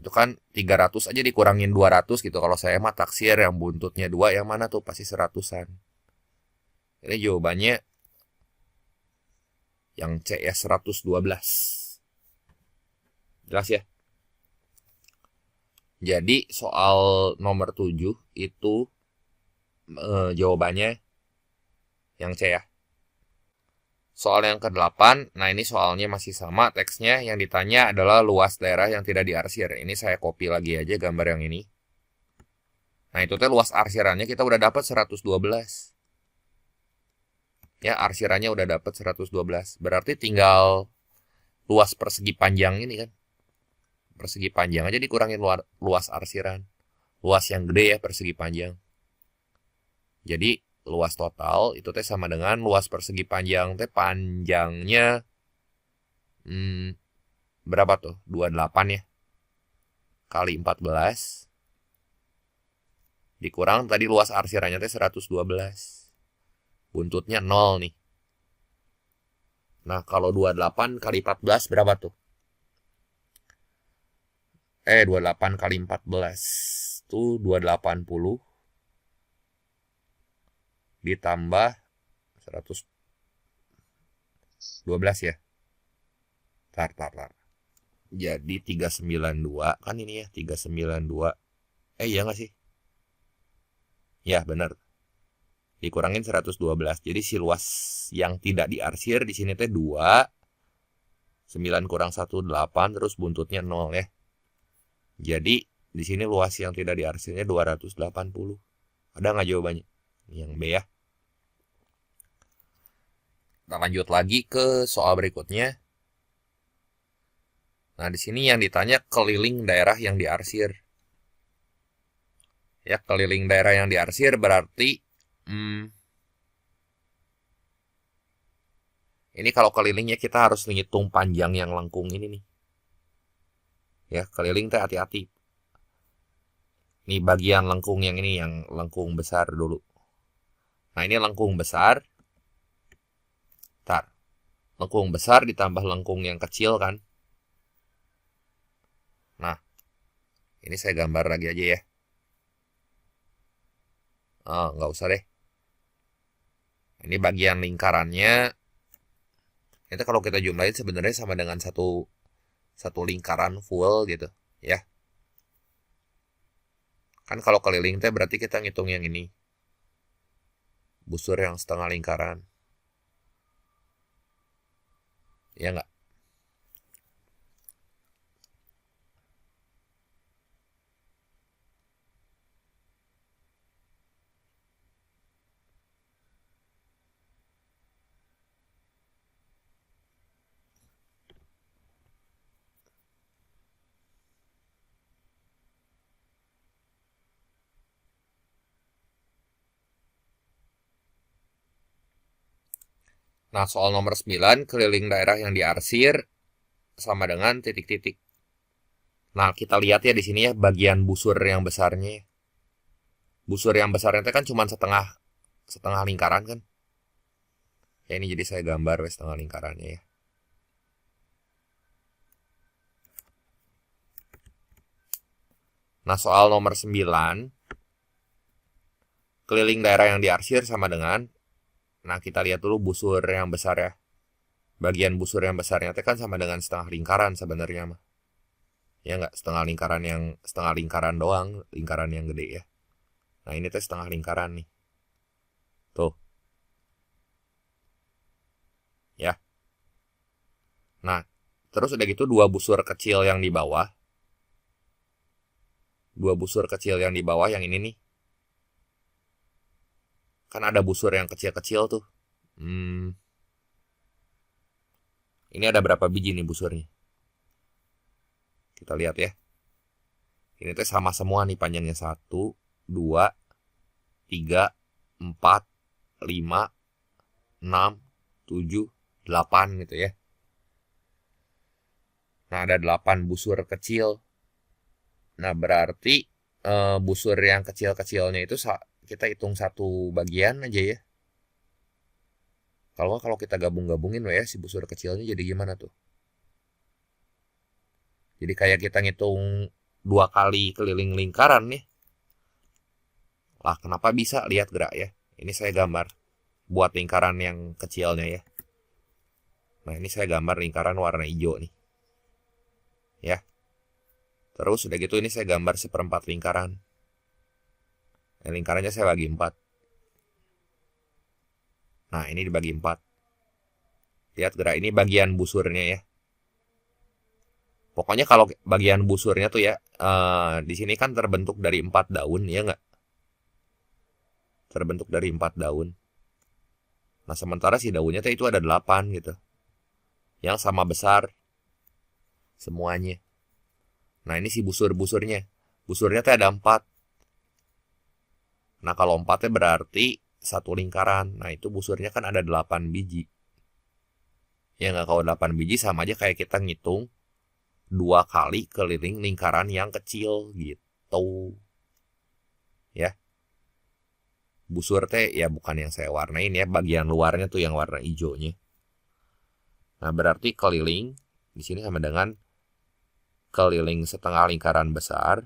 Itu kan 300 aja dikurangin 200 gitu. Kalau saya mah taksir yang buntutnya 2 yang mana tuh pasti 100-an. Ini jawabannya yang C ya 112. Jelas ya? Jadi soal nomor 7 itu jawabannya yang C ya. Soal yang ke-8, nah ini soalnya masih sama, teksnya yang ditanya adalah luas daerah yang tidak diarsir. Ini saya copy lagi aja gambar yang ini. Nah itu teh luas arsirannya kita udah dapat 112. Ya arsirannya udah dapat 112. Berarti tinggal luas persegi panjang ini kan. Persegi panjang aja dikurangin luas arsiran. Luas yang gede ya persegi panjang. Jadi luas total itu teh sama dengan luas persegi panjang teh panjangnya berapa tuh? 28 ya. Kali 14 dikurang tadi luas arsirannya teh 112. Buntutnya 0 nih. Nah, kalau 28 kali 14 berapa tuh? 28 kali 14 tuh 280 ditambah 112 ya. Tar. Jadi 392 kan ini ya, 392. Iya nggak sih? Ya, benar. Dikurangin 112. Jadi si luas yang tidak diarsir di sini teh 2. 9 kurang 1 8 terus buntutnya 0 ya. Jadi di sini luas yang tidak diarsirnya 280. Ada nggak jawabannya? Yang B ya. Kita lanjut lagi ke soal berikutnya. Nah, di sini yang ditanya keliling daerah yang diarsir. Ya, keliling daerah yang diarsir berarti ini kalau kelilingnya kita harus ngitung panjang yang lengkung ini nih. Ya, keliling teh hati-hati. Ini bagian lengkung yang ini, yang lengkung besar dulu. Nah, ini lengkung besar. lengkung besar ditambah lengkung yang kecil kan. Nah, ini saya gambar lagi aja ya. Nggak usah deh. Ini bagian lingkarannya. Itu kalau kita jumlahin sebenarnya sama dengan satu lingkaran full gitu ya. Kan kalau keliling teh berarti kita ngitung yang ini. Busur yang setengah lingkaran. Ya nggak? Nah, soal nomor 9, keliling daerah yang diarsir sama dengan titik-titik. Nah, kita lihat ya di sini ya bagian busur yang besarnya. Busur yang besarnya itu kan cuma setengah lingkaran kan. Ya ini jadi saya gambar setengah lingkarannya ya. Nah, soal nomor 9, keliling daerah yang diarsir sama dengan, nah kita lihat dulu busur yang besar ya. Bagian busur yang besarnya itu kan sama dengan setengah lingkaran sebenarnya mah. Ya nggak, setengah lingkaran doang, lingkaran yang gede ya. Nah, ini tuh setengah lingkaran nih. Tuh. Ya. Nah, terus udah gitu dua busur kecil yang di bawah. Dua busur kecil yang di bawah yang ini nih. Kan ada busur yang kecil-kecil tuh. Ini ada berapa biji nih busurnya? Kita lihat ya. Ini tuh sama semua nih panjangnya. 1, 2, 3, 4, 5, 6, 7, 8 gitu ya. Nah, ada 8 busur kecil. Nah, berarti busur yang kecil-kecilnya itu kita hitung satu bagian aja ya. Kalau kita gabung-gabungin ya si busur kecilnya jadi gimana tuh? Jadi kayak kita ngitung 2 kali keliling lingkaran nih. Lah, kenapa bisa? Lihat gerak ya. Ini saya gambar buat lingkaran yang kecilnya ya. Nah, ini saya gambar lingkaran warna hijau nih. Ya. Terus udah gitu ini saya gambar seperempat lingkaran. Nah, lingkarannya saya bagi 4. Nah, ini dibagi 4. Lihat gerak, ini bagian busurnya ya. Pokoknya kalau bagian busurnya tuh ya, di sini kan terbentuk dari 4 daun, ya nggak? Terbentuk dari 4 daun. Nah, sementara si daunnya tuh itu ada 8 gitu. Yang sama besar semuanya. Nah, ini si busur-busurnya. Busurnya tuh ada 4. Nah, kalau 4-nya berarti satu lingkaran. Nah, itu busurnya kan ada 8 biji. Ya nggak, kalau 8 biji sama aja kayak kita ngitung 2 kali keliling lingkaran yang kecil gitu. Ya. Busur teh ya bukan yang saya warnain ya, bagian luarnya tuh yang warna hijaunya. Nah, berarti keliling di sini sama dengan keliling setengah lingkaran besar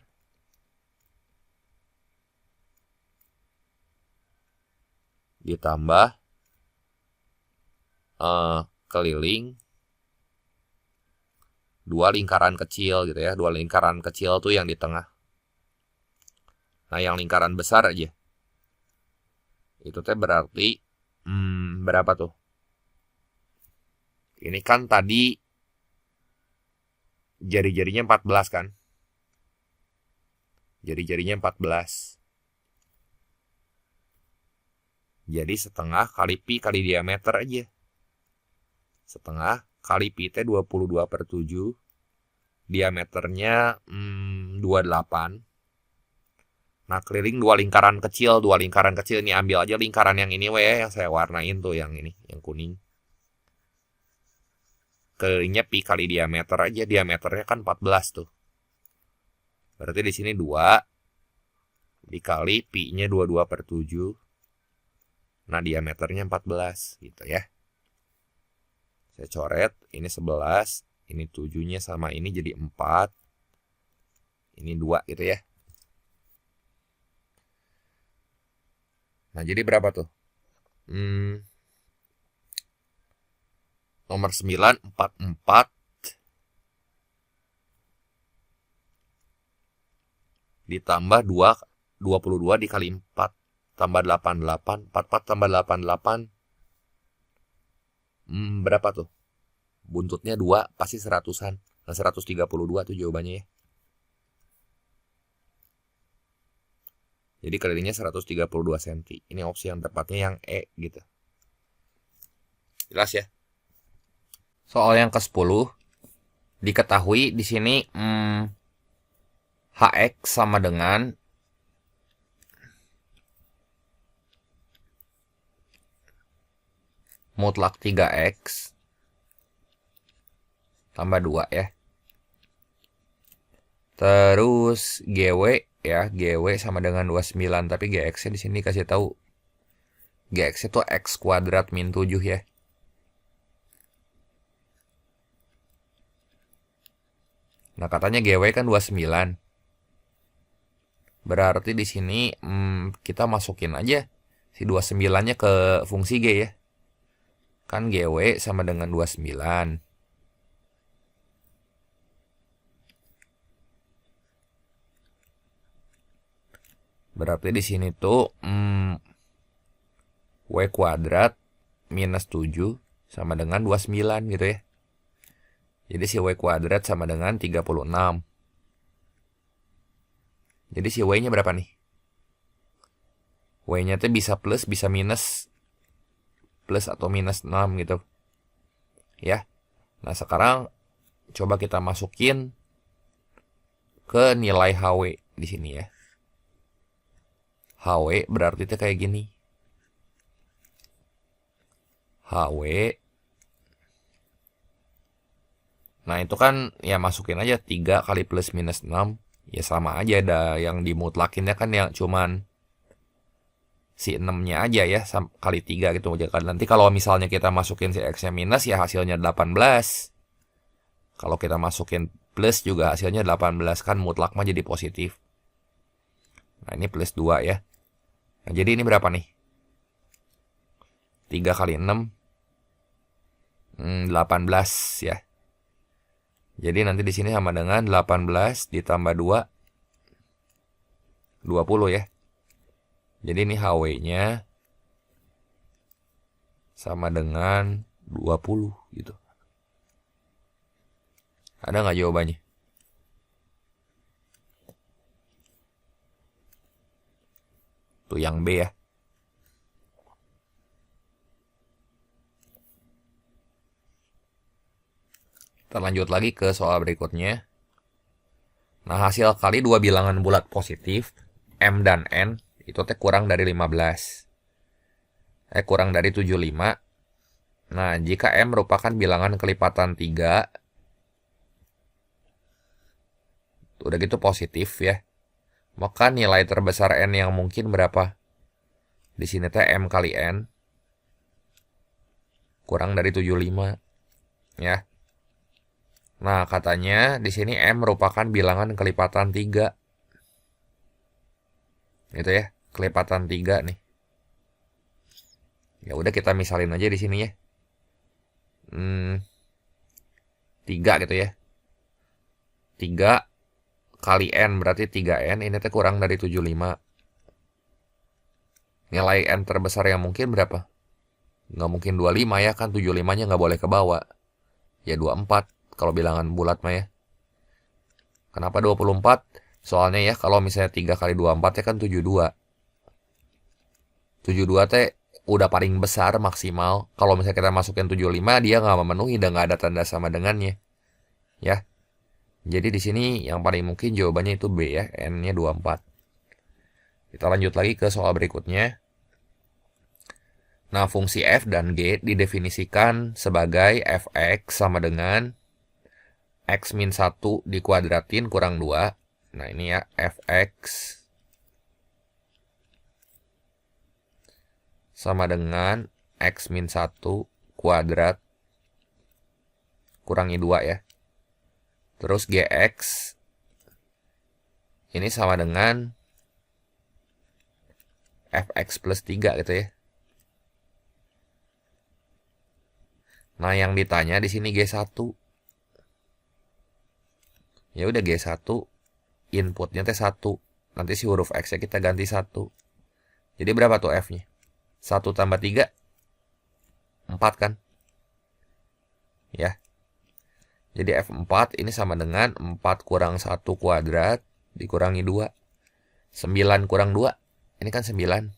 ditambah keliling 2 lingkaran kecil gitu ya. 2 lingkaran kecil tuh yang di tengah. Nah, yang lingkaran besar aja itu teh berarti berapa tuh? Ini kan tadi jari-jarinya 14 kan? Jari-jarinya 14. Jadi setengah kali pi kali diameter aja. Setengah kali pi teh 22/7. Diameternya 28. Nah, keliling 2 lingkaran kecil. 2 lingkaran kecil ini ambil aja lingkaran yang ini yang saya warnain tuh yang ini, yang kuning. Kelilingnya pi kali diameter aja. Diameternya kan 14 tuh. Berarti di sini 2 dikali pi-nya 22/7. Nah, diameternya 14 gitu ya. Saya coret, ini 11, ini 7-nya sama ini jadi 4, ini 2 gitu ya. Nah, jadi berapa tuh? Nomor 9, 44 ditambah 2, 22 dikali 4 tambah 88, 44 tambah 88, berapa tuh? Buntutnya 2, pasti 100-an. Nah, 132 tuh jawabannya ya. Jadi kelilingnya 132 cm. Ini opsi yang tepatnya yang E gitu. Jelas ya? Soal yang ke-10, diketahui di sini HX sama dengan mutlak 3X tambah 2 ya. Terus GW ya, GW sama dengan 29, tapi GX-nya di sini kasih tahu GX itu X kuadrat min 7 ya. Nah, katanya GW kan 29. Berarti di sini kita masukin aja si 29-nya ke fungsi G ya. Kan GW sama dengan 29. Berarti di sini tuh W kuadrat minus 7 sama dengan 29 gitu ya. Jadi si W kuadrat sama dengan 36. Jadi si W-nya berapa nih? W-nya tuh bisa plus, bisa minus. Plus atau minus 6 gitu. Ya. Nah, sekarang coba kita masukin ke nilai HW di sini ya. HW berarti itu kayak gini. HW. Nah, itu kan ya masukin aja 3 kali plus minus 6. Ya sama aja, ada yang dimutlakinnya kan yang cuman si 6-nya aja ya, kali 3 gitu. Nanti kalau misalnya kita masukin si X-nya minus ya hasilnya 18. Kalau kita masukin plus juga hasilnya 18, kan mutlak mah jadi positif. Nah, ini plus 2 ya. Nah, jadi ini berapa nih? 3 kali 6 18 ya. Jadi nanti di sini sama dengan 18 ditambah 2 20 ya. Jadi ini HW-nya sama dengan 20 gitu. Ada nggak jawabannya? Tuh yang B ya. Kita lanjut lagi ke soal berikutnya. Nah, hasil kali dua bilangan bulat positif, M dan N, itu teh kurang dari 15. Kurang dari 75. Nah, jika M merupakan bilangan kelipatan 3, udah gitu positif ya, maka nilai terbesar N yang mungkin berapa? Di sini teh M kali N kurang dari 75 ya. Nah, katanya di sini M merupakan bilangan kelipatan 3. Gitu ya, kelipatan 3 nih. Ya udah kita misalin aja di sini ya. 3 gitu ya. 3 kali N berarti 3N, ini teh kurang dari 75. Nilai N terbesar yang mungkin berapa? Nggak mungkin 25 ya, kan 75-nya nggak boleh ke bawah. Ya 24 kalau bilangan bulat mah ya. Kenapa 24? Soalnya ya kalau misalnya 3 kali 24 ya kan 72. 72 teh udah paling besar maksimal. Kalau misalnya kita masukin 75 dia nggak memenuhi dan nggak ada tanda sama dengannya. Ya. Jadi di sini yang paling mungkin jawabannya itu B ya, N-nya 24. Kita lanjut lagi ke soal berikutnya. Nah, fungsi F dan G didefinisikan sebagai Fx sama dengan X min 1 dikuadratin kurang 2. Nah, ini ya, Fx sama dengan X min 1 kuadrat kurangi 2 ya. Terus GX ini sama dengan Fx plus 3 gitu ya. Nah, yang ditanya di sini G1. Ya udah G1 inputnya teh 1. Nanti si huruf X-nya kita ganti 1. Jadi berapa tuh F-nya? 1 tambah 3 4 kan? Ya. Jadi F4 ini sama dengan 4 kurang 1 kuadrat dikurangi 2. 9 kurang 2. Ini kan 9.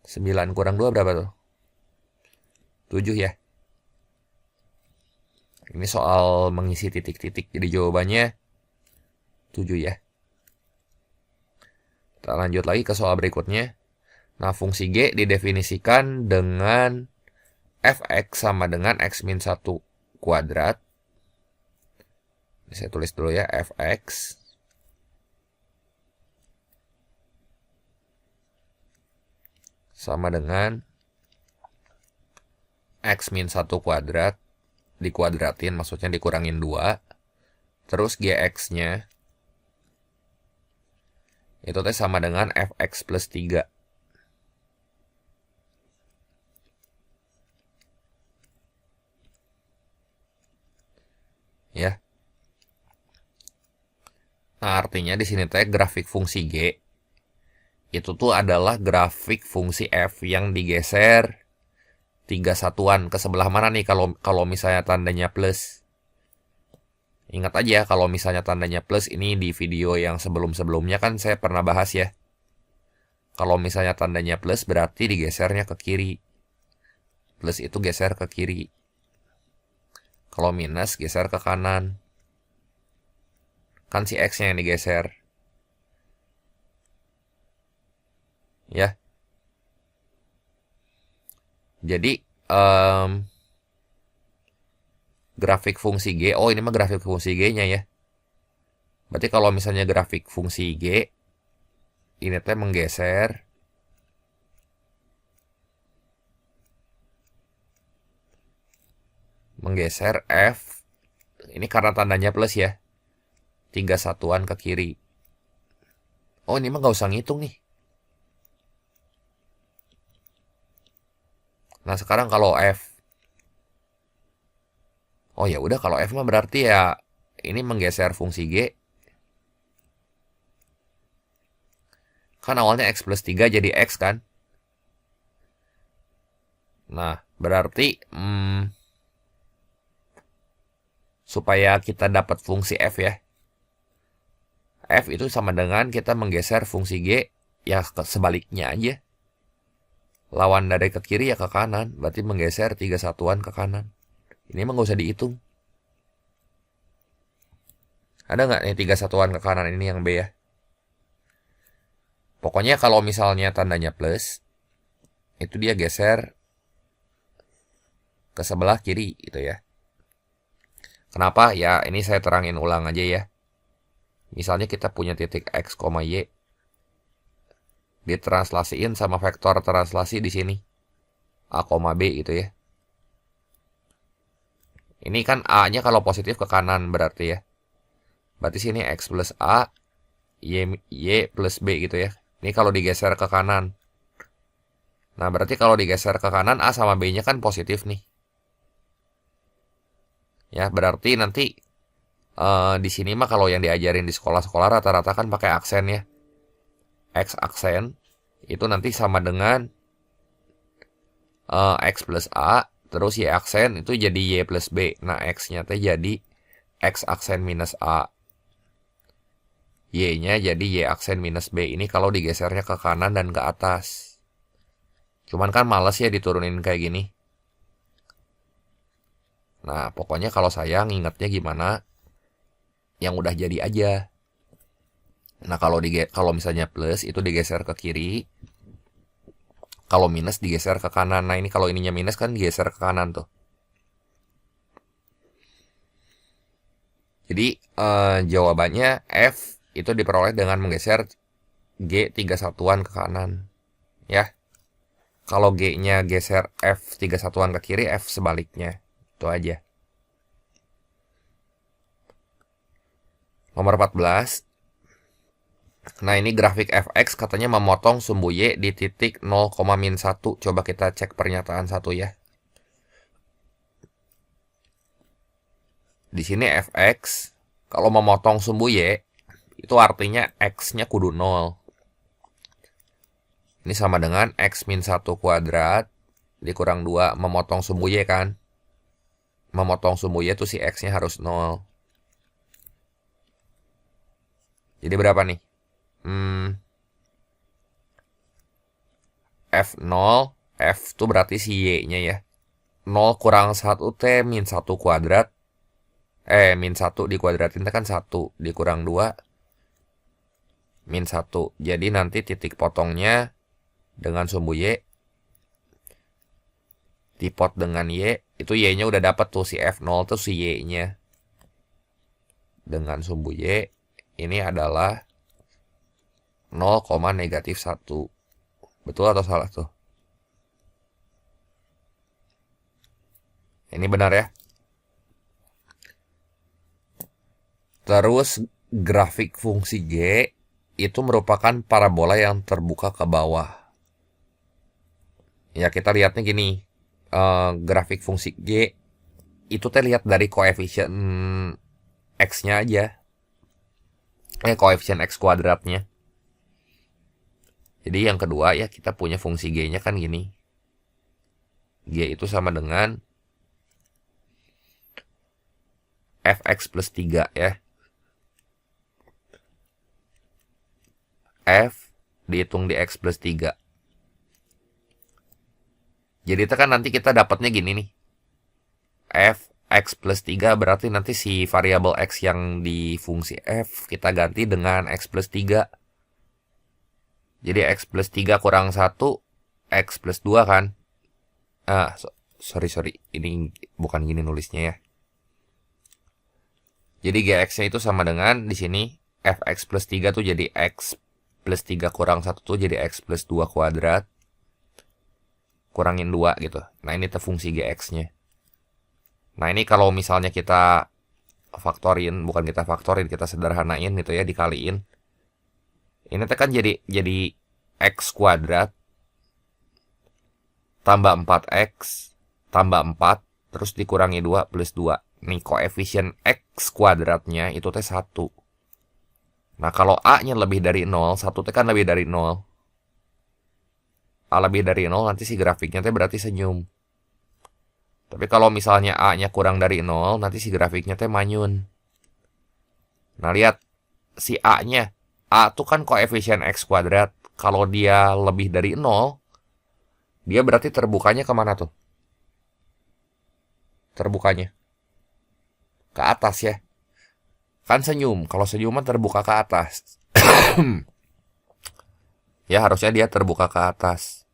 9 kurang 2 berapa tuh? 7 ya. Ini soal mengisi titik-titik. Jadi jawabannya 7 ya. Kita lanjut lagi ke soal berikutnya. Nah, fungsi G didefinisikan dengan Fx sama dengan X min 1 kuadrat. Ini saya tulis dulu ya, Fx sama dengan X min 1 kuadrat dikuadratin, maksudnya dikurangin 2. Terus Gx-nya itu teh sama dengan Fx plus 3. Ya. Nah, artinya di sini teh grafik fungsi G itu tuh adalah grafik fungsi F yang digeser 3 satuan ke sebelah mana nih kalau misalnya tandanya plus. Ingat aja kalau misalnya tandanya plus, ini di video yang sebelum-sebelumnya kan saya pernah bahas ya. Kalau misalnya tandanya plus berarti digesernya ke kiri. Plus itu geser ke kiri. Kalau minus geser ke kanan. Kan si X-nya yang digeser. Ya. Jadi grafik fungsi G, oh ini mah grafik fungsi G-nya ya. Berarti kalau misalnya grafik fungsi G, ini teh menggeser F, ini karena tandanya plus ya, 3 satuan ke kiri. Oh ini mah gak usah ngitung nih. Nah sekarang kalau F, oh ya udah kalau F mah berarti ya ini menggeser fungsi G. Kan awalnya X plus 3 jadi X kan. Nah berarti supaya kita dapat fungsi F ya, F itu sama dengan kita menggeser fungsi G ya sebaliknya aja. Lawan dari ke kiri ya ke kanan. Berarti menggeser 3 satuan ke kanan. Ini mah gak usah dihitung. Ada nggak nih 3 satuan ke kanan ini yang B ya? Pokoknya kalau misalnya tandanya plus, itu dia geser ke sebelah kiri gitu ya. Kenapa? Ya ini saya terangin ulang aja ya. Misalnya kita punya titik X, Y. Ditranslasiin sama vektor translasi di sini. A, B gitu ya. Ini kan A-nya kalau positif ke kanan berarti ya. Berarti sini X plus A, Y plus B gitu ya. Ini kalau digeser ke kanan. Nah, berarti kalau digeser ke kanan, A sama B-nya kan positif nih. Ya, berarti nanti di sini mah kalau yang diajarin di sekolah-sekolah rata-rata kan pakai aksen ya. X aksen itu nanti sama dengan X plus A, terus Y aksen itu jadi Y plus B. Nah, X-nya teh jadi X aksen minus A. Y-nya jadi Y aksen minus B. Ini kalau digesernya ke kanan dan ke atas. Cuman kan males ya diturunin kayak gini. Nah, pokoknya kalau saya ngingetnya gimana, yang udah jadi aja. Nah, kalau misalnya plus itu digeser ke kiri. Kalau minus digeser ke kanan. Nah, ini kalau ininya minus kan digeser ke kanan tuh. Jadi, jawabannya F itu diperoleh dengan menggeser G 3 satuan ke kanan. Ya. Kalau G-nya geser F 3 satuan ke kiri, F sebaliknya. Itu aja. Nomor 14. Nah, ini grafik fx katanya memotong sumbu y di titik 0,-1. Coba kita cek pernyataan 1 ya. Di sini fx, kalau memotong sumbu y, itu artinya x-nya kudu 0. Ini sama dengan x min 1 kuadrat dikurang 2, memotong sumbu y kan. Memotong sumbu y itu si x-nya harus 0. Jadi berapa nih? F0, F itu berarti si Y-nya ya. 0 kurang 1 T min 1 kuadrat. Min 1 dikuadratin kan 1 dikurang 2 min 1. Jadi nanti titik potongnya dengan sumbu Y dipot dengan Y, itu Y-nya udah dapat tuh, si F0 tuh si Y-nya. Dengan sumbu Y, ini adalah 0,-1. Betul atau salah tuh? Ini benar ya. Terus grafik fungsi G itu merupakan parabola yang terbuka ke bawah. Ya, kita lihatnya gini. Grafik fungsi G itu lihat dari koefisien X-nya aja. Koefisien X kuadratnya. Jadi yang kedua ya, kita punya fungsi G-nya kan gini. G itu sama dengan fx plus 3 ya. F dihitung di x plus 3. Jadi itu kan nanti kita dapatnya gini nih. F x plus 3 berarti nanti si variabel x yang di fungsi f kita ganti dengan x plus 3. Jadi x plus 3 kurang 1, x plus 2 kan. Sorry. Ini bukan gini nulisnya ya. Jadi gx-nya itu sama dengan di sini fx plus 3 tuh jadi x plus 3 kurang 1 tuh jadi x plus 2 kuadrat. Kurangin 2 gitu. Nah, ini tuh fungsi gx-nya. Nah, ini kalau misalnya kita faktorin, bukan kita faktorin, kita sederhanain gitu ya, dikaliin. Ini tuh kan jadi x kuadrat tambah 4x tambah 4 terus dikurangi 2 plus 2. Nih koefisien x kuadratnya itu teh 1. Nah, kalau a-nya lebih dari 0, 1 teh kan lebih dari 0. A lebih dari 0 nanti si grafiknya teh berarti senyum. Tapi kalau misalnya a-nya kurang dari 0, nanti si grafiknya teh manyun. Nah, lihat si a-nya. A tuh kan koefisien x kuadrat. Kalau dia lebih dari 0, dia berarti terbukanya kemana tuh? Terbukanya ke atas ya. Kan senyum. Kalau senyuman terbuka ke atas. Ya, harusnya dia terbuka ke atas.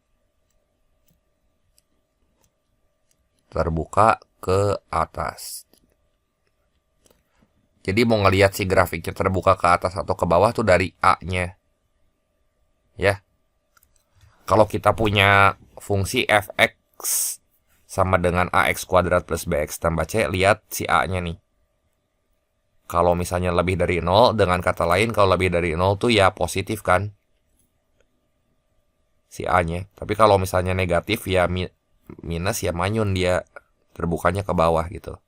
Terbuka ke atas. Jadi mau ngelihat si grafiknya terbuka ke atas atau ke bawah tuh dari A-nya. Ya. Kalau kita punya fungsi fx sama dengan ax kuadrat plus bx tambah c, lihat si A-nya nih. Kalau misalnya lebih dari 0, dengan kata lain kalau lebih dari 0 tuh ya positif kan. Si A-nya. Tapi kalau misalnya negatif ya minus ya manyun, dia terbukanya ke bawah gitu.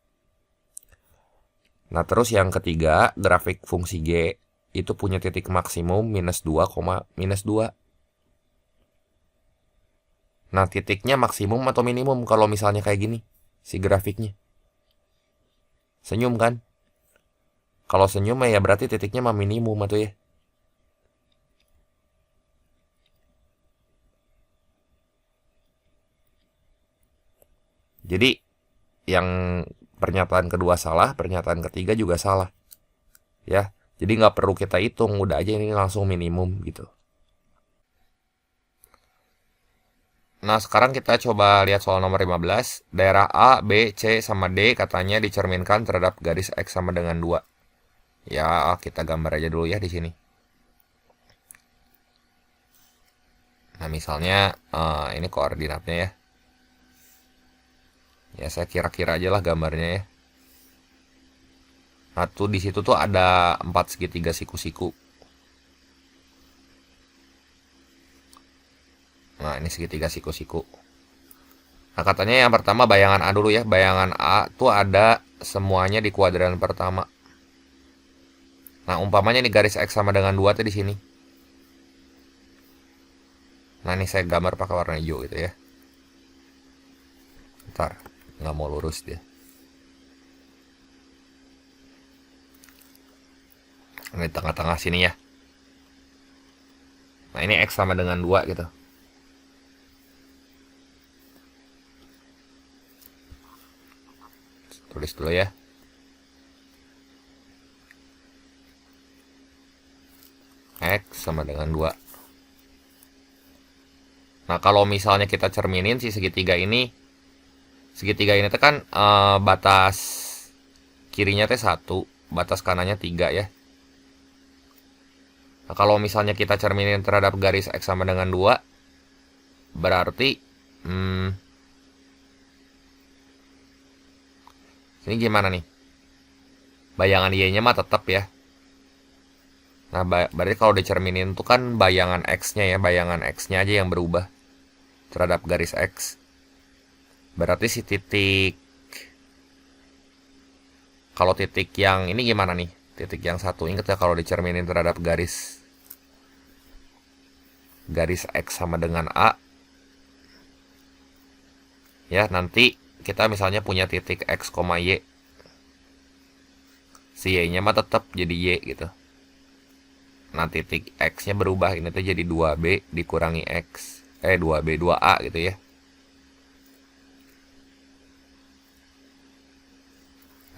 Nah, terus yang ketiga, grafik fungsi G itu punya titik maksimum minus 2, minus 2. Nah, titiknya maksimum atau minimum kalau misalnya kayak gini, si grafiknya. Senyum kan? Kalau senyum ya berarti titiknya mah minimum atau ya. Jadi, yang pernyataan kedua salah, pernyataan ketiga juga salah. Ya, jadi nggak perlu kita hitung, udah aja ini langsung minimum gitu. Nah, sekarang kita coba lihat soal nomor 15. Daerah A, B, C, sama D katanya dicerminkan terhadap garis X sama dengan 2. Ya, kita gambar aja dulu ya di sini. Nah, misalnya ini koordinatnya ya. Ya saya kira-kira aja lah gambarnya ya. Nah tuh di situ tuh ada 4 segitiga siku-siku. Nah ini segitiga siku-siku. Nah katanya yang pertama bayangan A dulu ya. Bayangan A tuh ada semuanya di kuadran pertama. Nah umpamanya nih garis X sama dengan 2 tuh di sini. Nah ini saya gambar pakai warna hijau gitu ya. Ntar nggak mau lurus dia. Ini tengah-tengah sini ya. Nah ini X sama dengan 2 gitu. Tulis dulu ya. X sama dengan 2. Nah kalau misalnya kita cerminin si segitiga ini tuh kan batas kirinya teh 1, batas kanannya 3 ya. Nah kalau misalnya kita cerminin terhadap garis X sama dengan 2, berarti ini gimana nih? Bayangan Y-nya mah tetap ya. Nah, berarti kalau dicerminin itu kan bayangan X-nya ya, bayangan X-nya aja yang berubah terhadap garis X. Berarti si titik, kalau titik yang ini gimana nih? Titik yang 1, ingat ya kalau dicerminin terhadap garis X sama dengan A. Ya, nanti kita misalnya punya titik X, Y. Si Y-nya mah tetap jadi Y gitu. Nah titik X nya berubah, ini tuh jadi 2B dikurangi X 2B 2A gitu ya.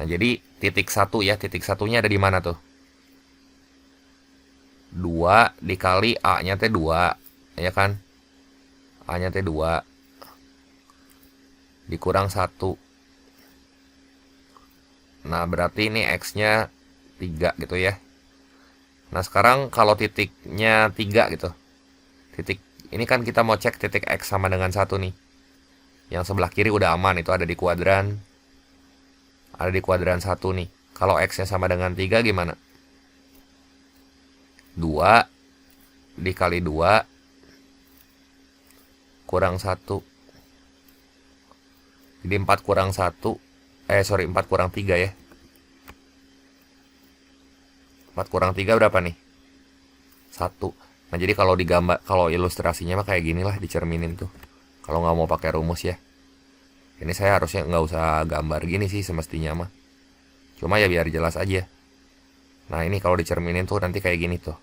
Nah jadi titik 1 ya, titik satunya ada di mana tuh? 2 dikali A nya teh 2 ya kan, A nya teh 2 dikurang 1. Nah berarti ini X nya 3 gitu ya. Nah sekarang kalau titiknya 3 gitu, titik ini kan kita mau cek titik X sama dengan 1 nih. Yang sebelah kiri udah aman, itu ada di kuadran 1 nih. Kalau X nya sama dengan 3 gimana? 2 dikali 2 kurang 1. Jadi 4 kurang 1 4 kurang 3 ya. 4 kurang 3 berapa nih? 1. Nah jadi kalau digambar, kalau ilustrasinya mah kayak gini lah dicerminin tuh. Kalau nggak mau pakai rumus ya. Ini saya harusnya nggak usah gambar gini sih semestinya mah. Cuma ya biar jelas aja. Nah ini kalau dicerminin tuh nanti kayak gini tuh.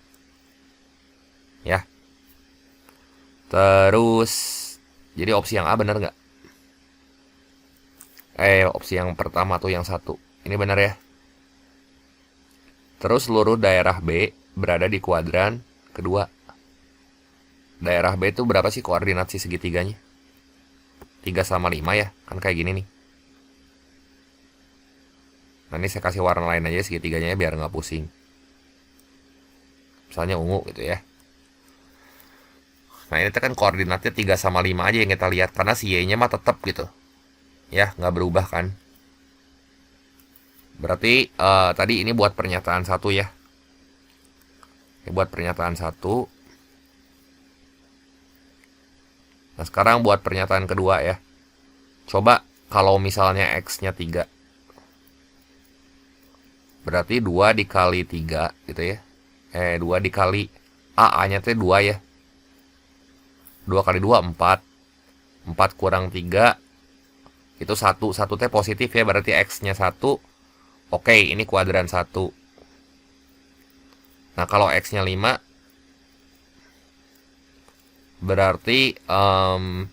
Ya. Terus jadi opsi yang A bener nggak? Opsi yang pertama tuh yang 1. Ini benar ya. Terus seluruh daerah B berada di kuadran kedua. Daerah B itu berapa sih koordinat si segitiganya? 3 sama 5 ya. Kan kayak gini nih. Nah ini saya kasih warna lain aja segitiganya biar nggak pusing. Misalnya ungu gitu ya. Nah ini kan koordinatnya 3 sama 5 aja yang kita lihat. Karena si Y-nya mah tetap gitu. Ya nggak berubah kan. Berarti tadi ini buat pernyataan 1 ya. Ini buat pernyataan 1. Nah sekarang buat pernyataan kedua ya. Coba kalau misalnya X-nya 3. Berarti 2 dikali 3 gitu ya. 2 dikali A-nya teh 2 ya. 2 kali 2 4. 4 kurang 3 itu 1. 1 teh positif ya, berarti X-nya 1. Oke, ini kuadran 1. Nah kalau X-nya 5 berarti 2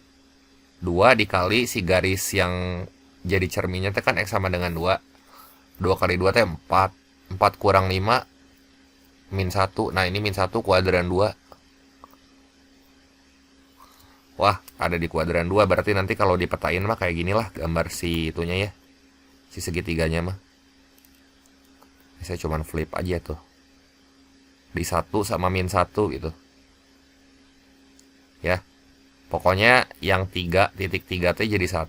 dikali si garis yang jadi cerminnya itu kan X sama dengan 2. 2 kali 2 itu 4. 4 kurang 5 min 1. Nah ini min 1 kuadran 2. Wah ada di kuadran 2. Berarti nanti kalau dipetain mah kayak gini lah gambar si itunya ya, si segitiganya mah. Saya cuman flip aja tuh, di 1 sama min 1 gitu ya. Pokoknya yang 3 titik 3 teh jadi 1,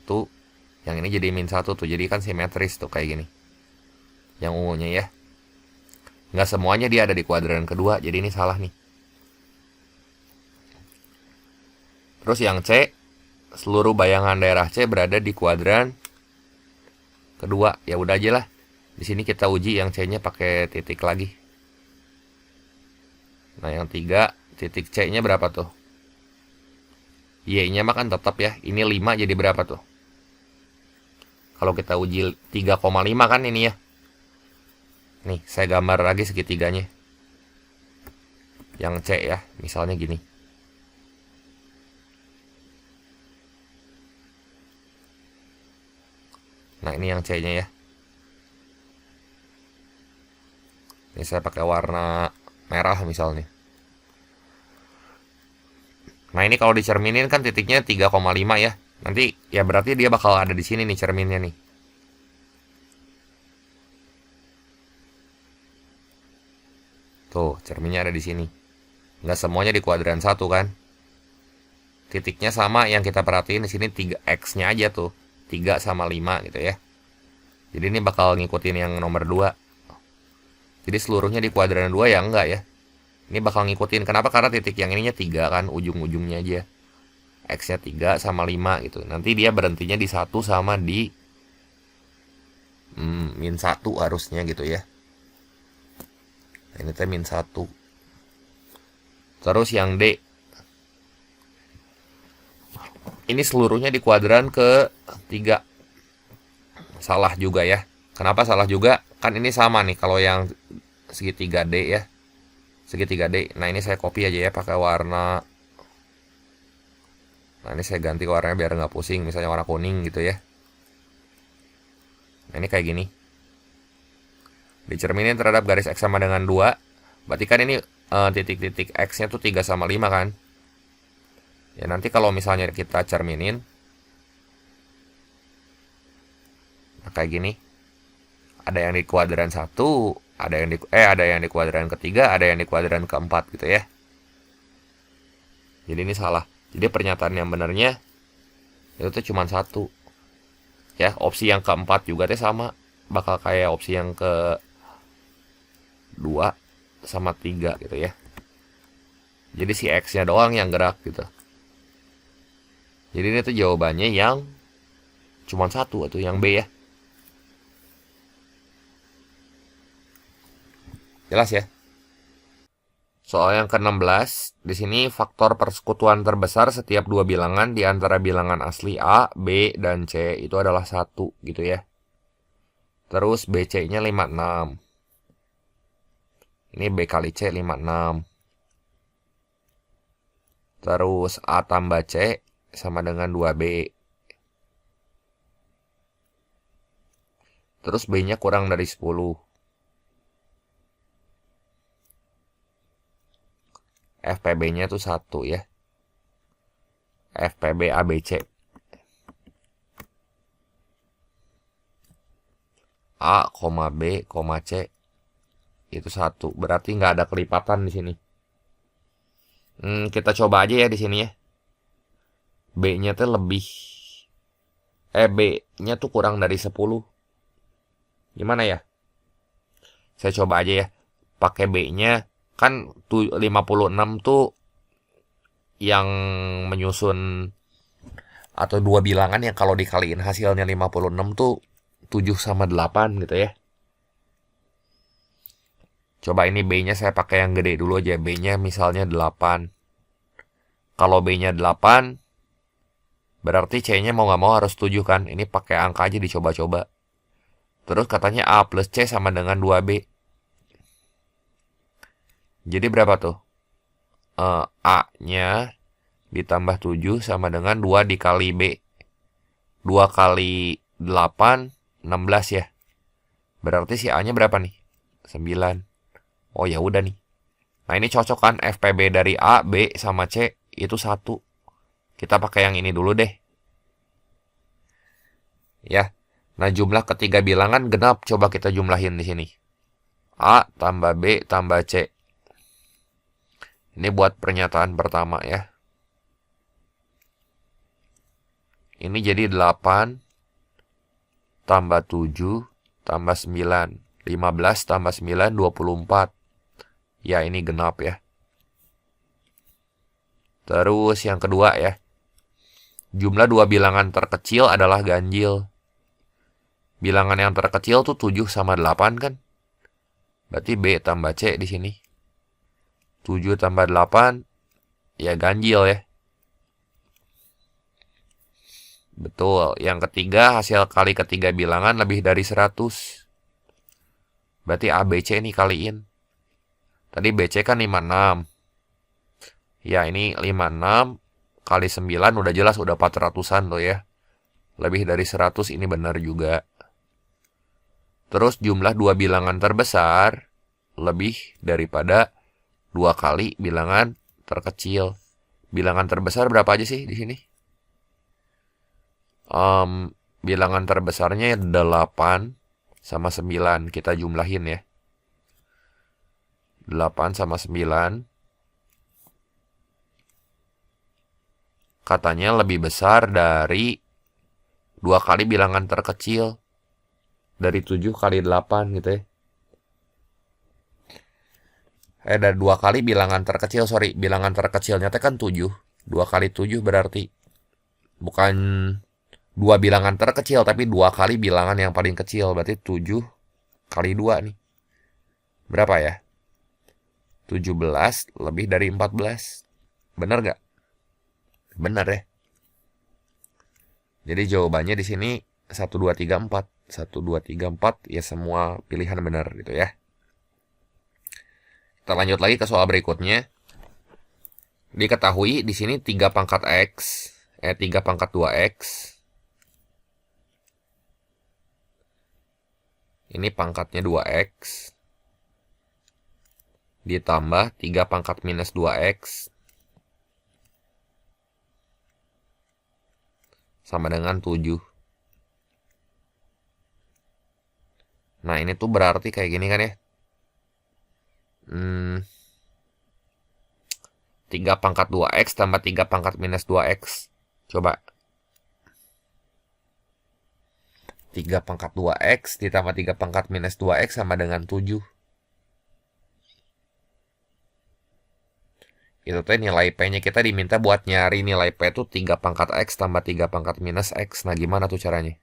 Yang ini jadi min 1 tuh. Jadi kan simetris tuh kayak gini. Yang ungunya ya. Nggak semuanya dia ada di kuadran kedua. Jadi ini salah nih. Terus yang C, seluruh bayangan daerah C berada di kuadran kedua. Ya udah aja lah. Di sini kita uji yang C-nya pakai titik lagi. Nah, yang 3, titik C-nya berapa tuh? Y-nya mah kan tetap ya. Ini 5 jadi berapa tuh? Kalau kita uji 3,5 kan ini ya. Nih, saya gambar lagi segitiganya. Yang C ya, misalnya gini. Nah, ini yang C-nya ya. Ini saya pakai warna merah misalnya. Nah, ini kalau dicerminin kan titiknya 3,5 ya. Nanti ya berarti dia bakal ada di sini nih cerminnya nih. Tuh, cerminnya ada di sini. Nggak semuanya di kuadran 1 kan. Titiknya sama, yang kita perhatiin di sini 3x-nya aja tuh. 3 sama 5 gitu ya. Jadi ini bakal ngikutin yang nomor 2. Jadi seluruhnya di kuadran 2 ya enggak ya. Ini bakal ngikutin. Kenapa? Karena titik yang ininya 3 kan, ujung-ujungnya aja. X-nya 3 sama 5 gitu. Nanti dia berhentinya di 1 sama di min 1 harusnya gitu ya. Ini teh min 1. Terus yang D. Ini seluruhnya di kuadran ke 3. Salah juga ya. Kenapa salah juga? Kan ini sama nih kalau yang segitiga D ya. Segitiga D. Nah, ini saya copy aja ya pakai warna. Nah, ini saya ganti warnanya biar nggak pusing. Misalnya warna kuning gitu ya. Nah, ini kayak gini. Dicerminin terhadap garis X sama dengan 2. Berarti kan ini titik-titik X-nya tuh 3 sama 5 kan. Ya, nanti kalau misalnya kita cerminin. Nah, kayak gini. Ada yang di kuadran 1, ada yang di kuadran ketiga, ada yang di kuadran keempat gitu ya. Jadi ini salah. Jadi pernyataan yang benarnya itu tuh cuma 1. Ya, opsi yang keempat juga tuh sama, bakal kayak opsi yang ke 2 sama 3 gitu ya. Jadi si X-nya doang yang gerak gitu. Jadi ini tuh jawabannya yang cuma 1 atau yang B ya. Jelas ya? Soal yang ke-16, di sini faktor persekutuan terbesar setiap dua bilangan di antara bilangan asli A, B, dan C itu adalah 1 gitu ya. Terus BC-nya 56. Ini B kali C 56. Terus A tambah C sama dengan 2B. Terus B-nya kurang dari 10. FPB-nya tuh 1 ya. FPB ABC. A, B, C itu 1. Berarti nggak ada kelipatan di sini. Kita coba aja ya di sini ya. B-nya tuh lebih. B-nya tuh kurang dari 10. Gimana ya? Saya coba aja ya. Pakai B-nya. Kan 56 tuh yang menyusun atau dua bilangan yang kalau dikaliin hasilnya 56 tuh 7 sama 8 gitu ya. Coba ini B-nya saya pakai yang gede dulu aja. B-nya misalnya 8. Kalau B-nya 8, berarti C-nya mau nggak mau harus 7 kan. Ini pakai angka aja dicoba-coba. Terus katanya A plus C sama dengan 2B. Jadi berapa tuh? A-nya ditambah 7 sama dengan 2 dikali B. 2 kali 8, 16 ya. Berarti si A-nya berapa nih? 9. Oh ya udah nih. Nah, ini cocok kan FPB dari A, B, sama C itu 1. Kita pakai yang ini dulu deh. Ya. Nah, jumlah ketiga bilangan genap. Coba kita jumlahin di sini. A tambah B tambah C. Ini buat pernyataan pertama ya. Ini jadi 8 tambah 7 tambah 9. 15 tambah 9, 24. Ya, ini genap ya. Terus yang kedua ya. Jumlah dua bilangan terkecil adalah ganjil. Bilangan yang terkecil tuh 7 sama 8 kan? Berarti B tambah C di sini. 7 tambah 8, ya ganjil ya. Betul. Yang ketiga, hasil kali ketiga bilangan lebih dari 100. Berarti A, B, C ini kaliin. Tadi BC kan 56. Ya, ini 56 kali 9 udah jelas udah 400-an tuh ya. Lebih dari 100 ini benar juga. Terus jumlah dua bilangan terbesar lebih daripada 2 kali bilangan terkecil. Bilangan terbesar berapa aja sih di sini? Bilangan terbesarnya 8 sama 9. Kita jumlahin ya. 8 sama 9. Katanya lebih besar dari 2 kali bilangan terkecil. Dari 7 kali 8 gitu ya. Dari 2 kali bilangan terkecil, sorry. Bilangan terkecilnya kan 7. 2 kali 7 berarti. Bukan 2 bilangan terkecil, tapi 2 kali bilangan yang paling kecil. Berarti 7 kali 2 nih. Berapa ya? 17 lebih dari 14. Bener gak? Bener ya. Jadi jawabannya di sini 1, 2, 3, 4. 1, 2, 3, 4. Ya semua pilihan benar gitu ya. Kita lanjut lagi ke soal berikutnya. Diketahui di sini 3 pangkat X. 3 pangkat 2X. Ini pangkatnya 2X. Ditambah 3 pangkat minus 2X. Sama dengan 7. Nah, ini tuh berarti kayak gini kan ya. 3 pangkat 2X tambah 3 pangkat minus 2X. Coba. 3 pangkat 2X ditambah 3 pangkat minus 2X sama dengan 7. Itu tuh nilai P-nya kita diminta buat nyari nilai P itu 3 pangkat X tambah 3 pangkat minus X. Nah, gimana tuh caranya?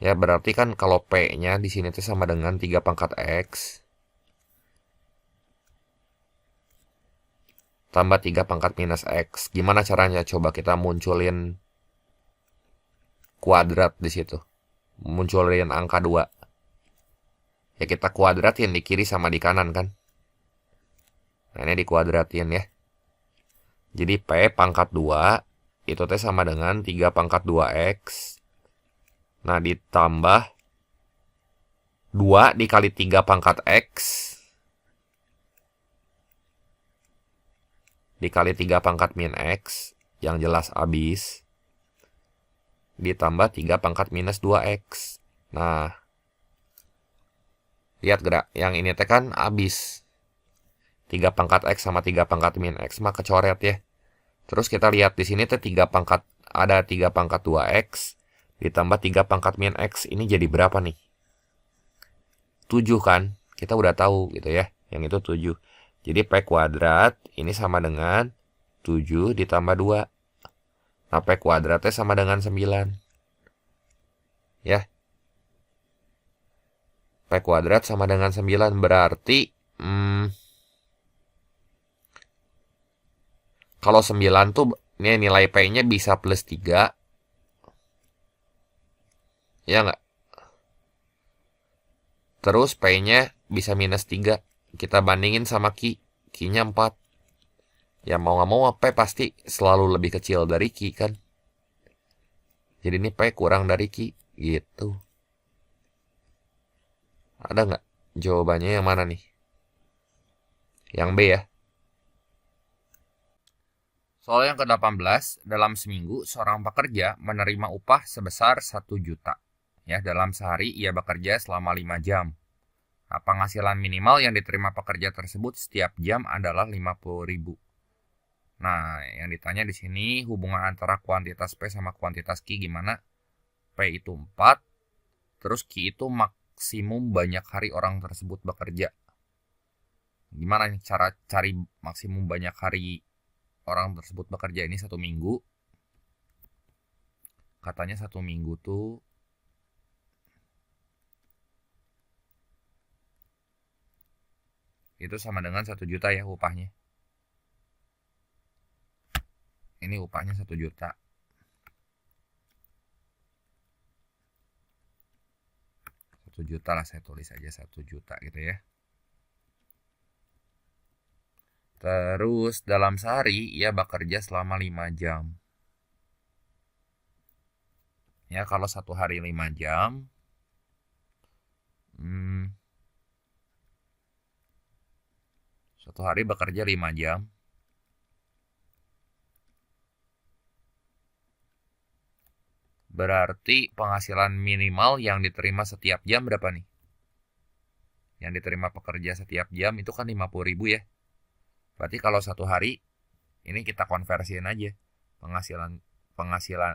Ya, berarti kan kalau P-nya di sini tuh sama dengan 3 pangkat X tambah 3 pangkat minus X. Gimana caranya? Coba kita munculin kuadrat di situ. Munculin angka 2. Ya, kita kuadratin di kiri sama di kanan kan. Nah, ini dikuadratin ya. Jadi P pangkat 2 itu teh sama dengan 3 pangkat 2X. Nah, ditambah 2 dikali 3 pangkat X. Dikali 3 pangkat min X. Yang jelas habis. Ditambah 3 pangkat minus 2X. Nah, lihat gerak. Yang ini teh kan habis. 3 pangkat X sama 3 pangkat min X mah kecoret ya. Terus kita lihat di sini tuh 3 pangkat, ada 3 pangkat 2X ditambah 3 pangkat min X. Ini jadi berapa nih? 7 kan? Kita udah tahu gitu ya. Yang itu 7. Jadi P kuadrat ini sama dengan 7 ditambah 2. Nah, P kuadratnya sama dengan 9. Ya. P kuadrat sama dengan 9 berarti kalau 9 tuh ini nilai P-nya bisa plus 3. Ya nggak? Terus P-nya bisa minus 3. Kita bandingin sama Q. Q-nya 4. Ya mau nggak mau P pasti selalu lebih kecil dari Q kan. Jadi ini P kurang dari Q. Gitu. Ada nggak jawabannya yang mana nih? Yang B ya. Soal yang ke-18, dalam seminggu seorang pekerja menerima upah sebesar 1 juta. Ya, dalam sehari ia bekerja selama 5 jam. Nah, penghasilan minimal yang diterima pekerja tersebut setiap jam adalah 50.000. Nah, yang ditanya di sini hubungan antara kuantitas P sama kuantitas Q gimana? P itu 4, terus Q itu maksimum banyak hari orang tersebut bekerja. Gimana nih cara cari maksimum banyak hari orang tersebut bekerja ini 1 minggu? Katanya 1 minggu tuh itu sama dengan 1 juta ya upahnya. Ini upahnya 1 juta. 1 juta lah, saya tulis aja 1 juta gitu ya. Terus dalam sehari ia bekerja selama 5 jam. Ya, kalau 1 hari 5 jam, satu hari bekerja 5 jam. Berarti penghasilan minimal yang diterima setiap jam berapa nih? Yang diterima pekerja setiap jam itu kan 50.000 ya. Berarti kalau 1 hari, ini kita konversiin aja penghasilan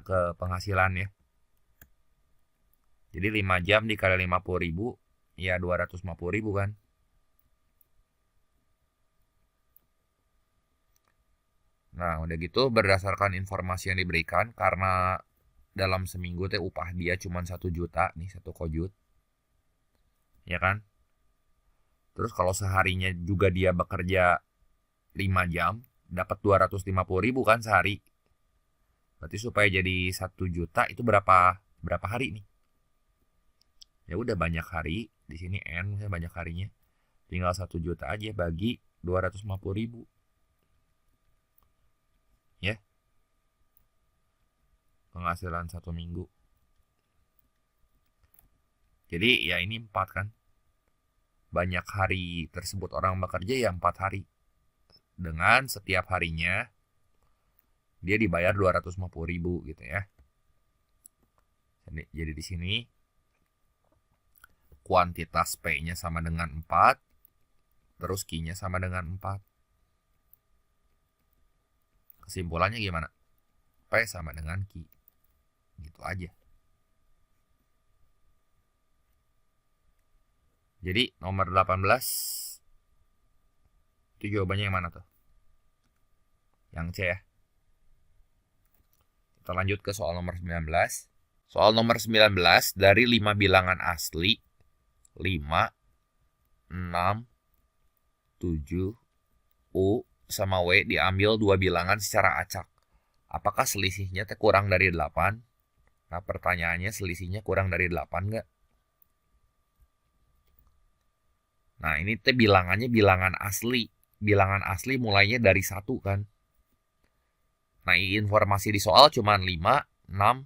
ke penghasilan ya. Jadi 5 jam dikali 50.000, ya 250.000 kan. Nah, udah gitu berdasarkan informasi yang diberikan, karena dalam seminggu teh upah dia cuma 1 juta nih, 1 kojut. Ya kan? Terus kalau seharinya juga dia bekerja 5 jam, dapat 250.000 kan sehari. Berarti supaya jadi 1 juta itu berapa hari nih? Ya udah banyak hari, di sini N banyak harinya. Tinggal 1 juta aja bagi 250.000. Ya. Penghasilan 1 minggu. Jadi ya ini 4 kan. Banyak hari tersebut orang bekerja ya 4 hari. Dengan setiap harinya dia dibayar 250.000 gitu ya. Jadi di sini kuantitas P-nya sama dengan 4, terus Q-nya sama dengan 4. Kesimpulannya gimana? P sama dengan Q. Gitu aja. Jadi nomor 18 itu jawabannya yang mana tuh? Yang C ya. Kita lanjut ke soal nomor 19. Soal nomor 19, dari 5 bilangan asli 5, 6, 7, U sama W diambil 2 bilangan secara acak. Apakah selisihnya kurang dari 8? Nah, pertanyaannya selisihnya kurang dari 8 nggak? Nah, ini teh bilangannya bilangan asli. Bilangan asli mulainya dari 1 kan. Nah, informasi di soal cuma 5, 6,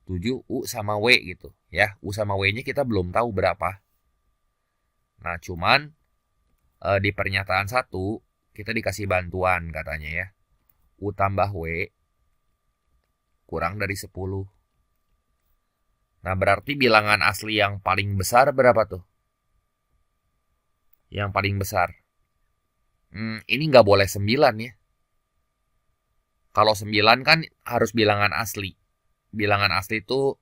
7, U sama W gitu. Ya, U sama W-nya kita belum tahu berapa. Nah, cuman di pernyataan 1 kita dikasih bantuan katanya ya. U tambah W kurang dari 10. Nah, berarti bilangan asli yang paling besar berapa tuh? Yang paling besar. Ini nggak boleh 9 ya. Kalau 9 kan harus bilangan asli. Bilangan asli itu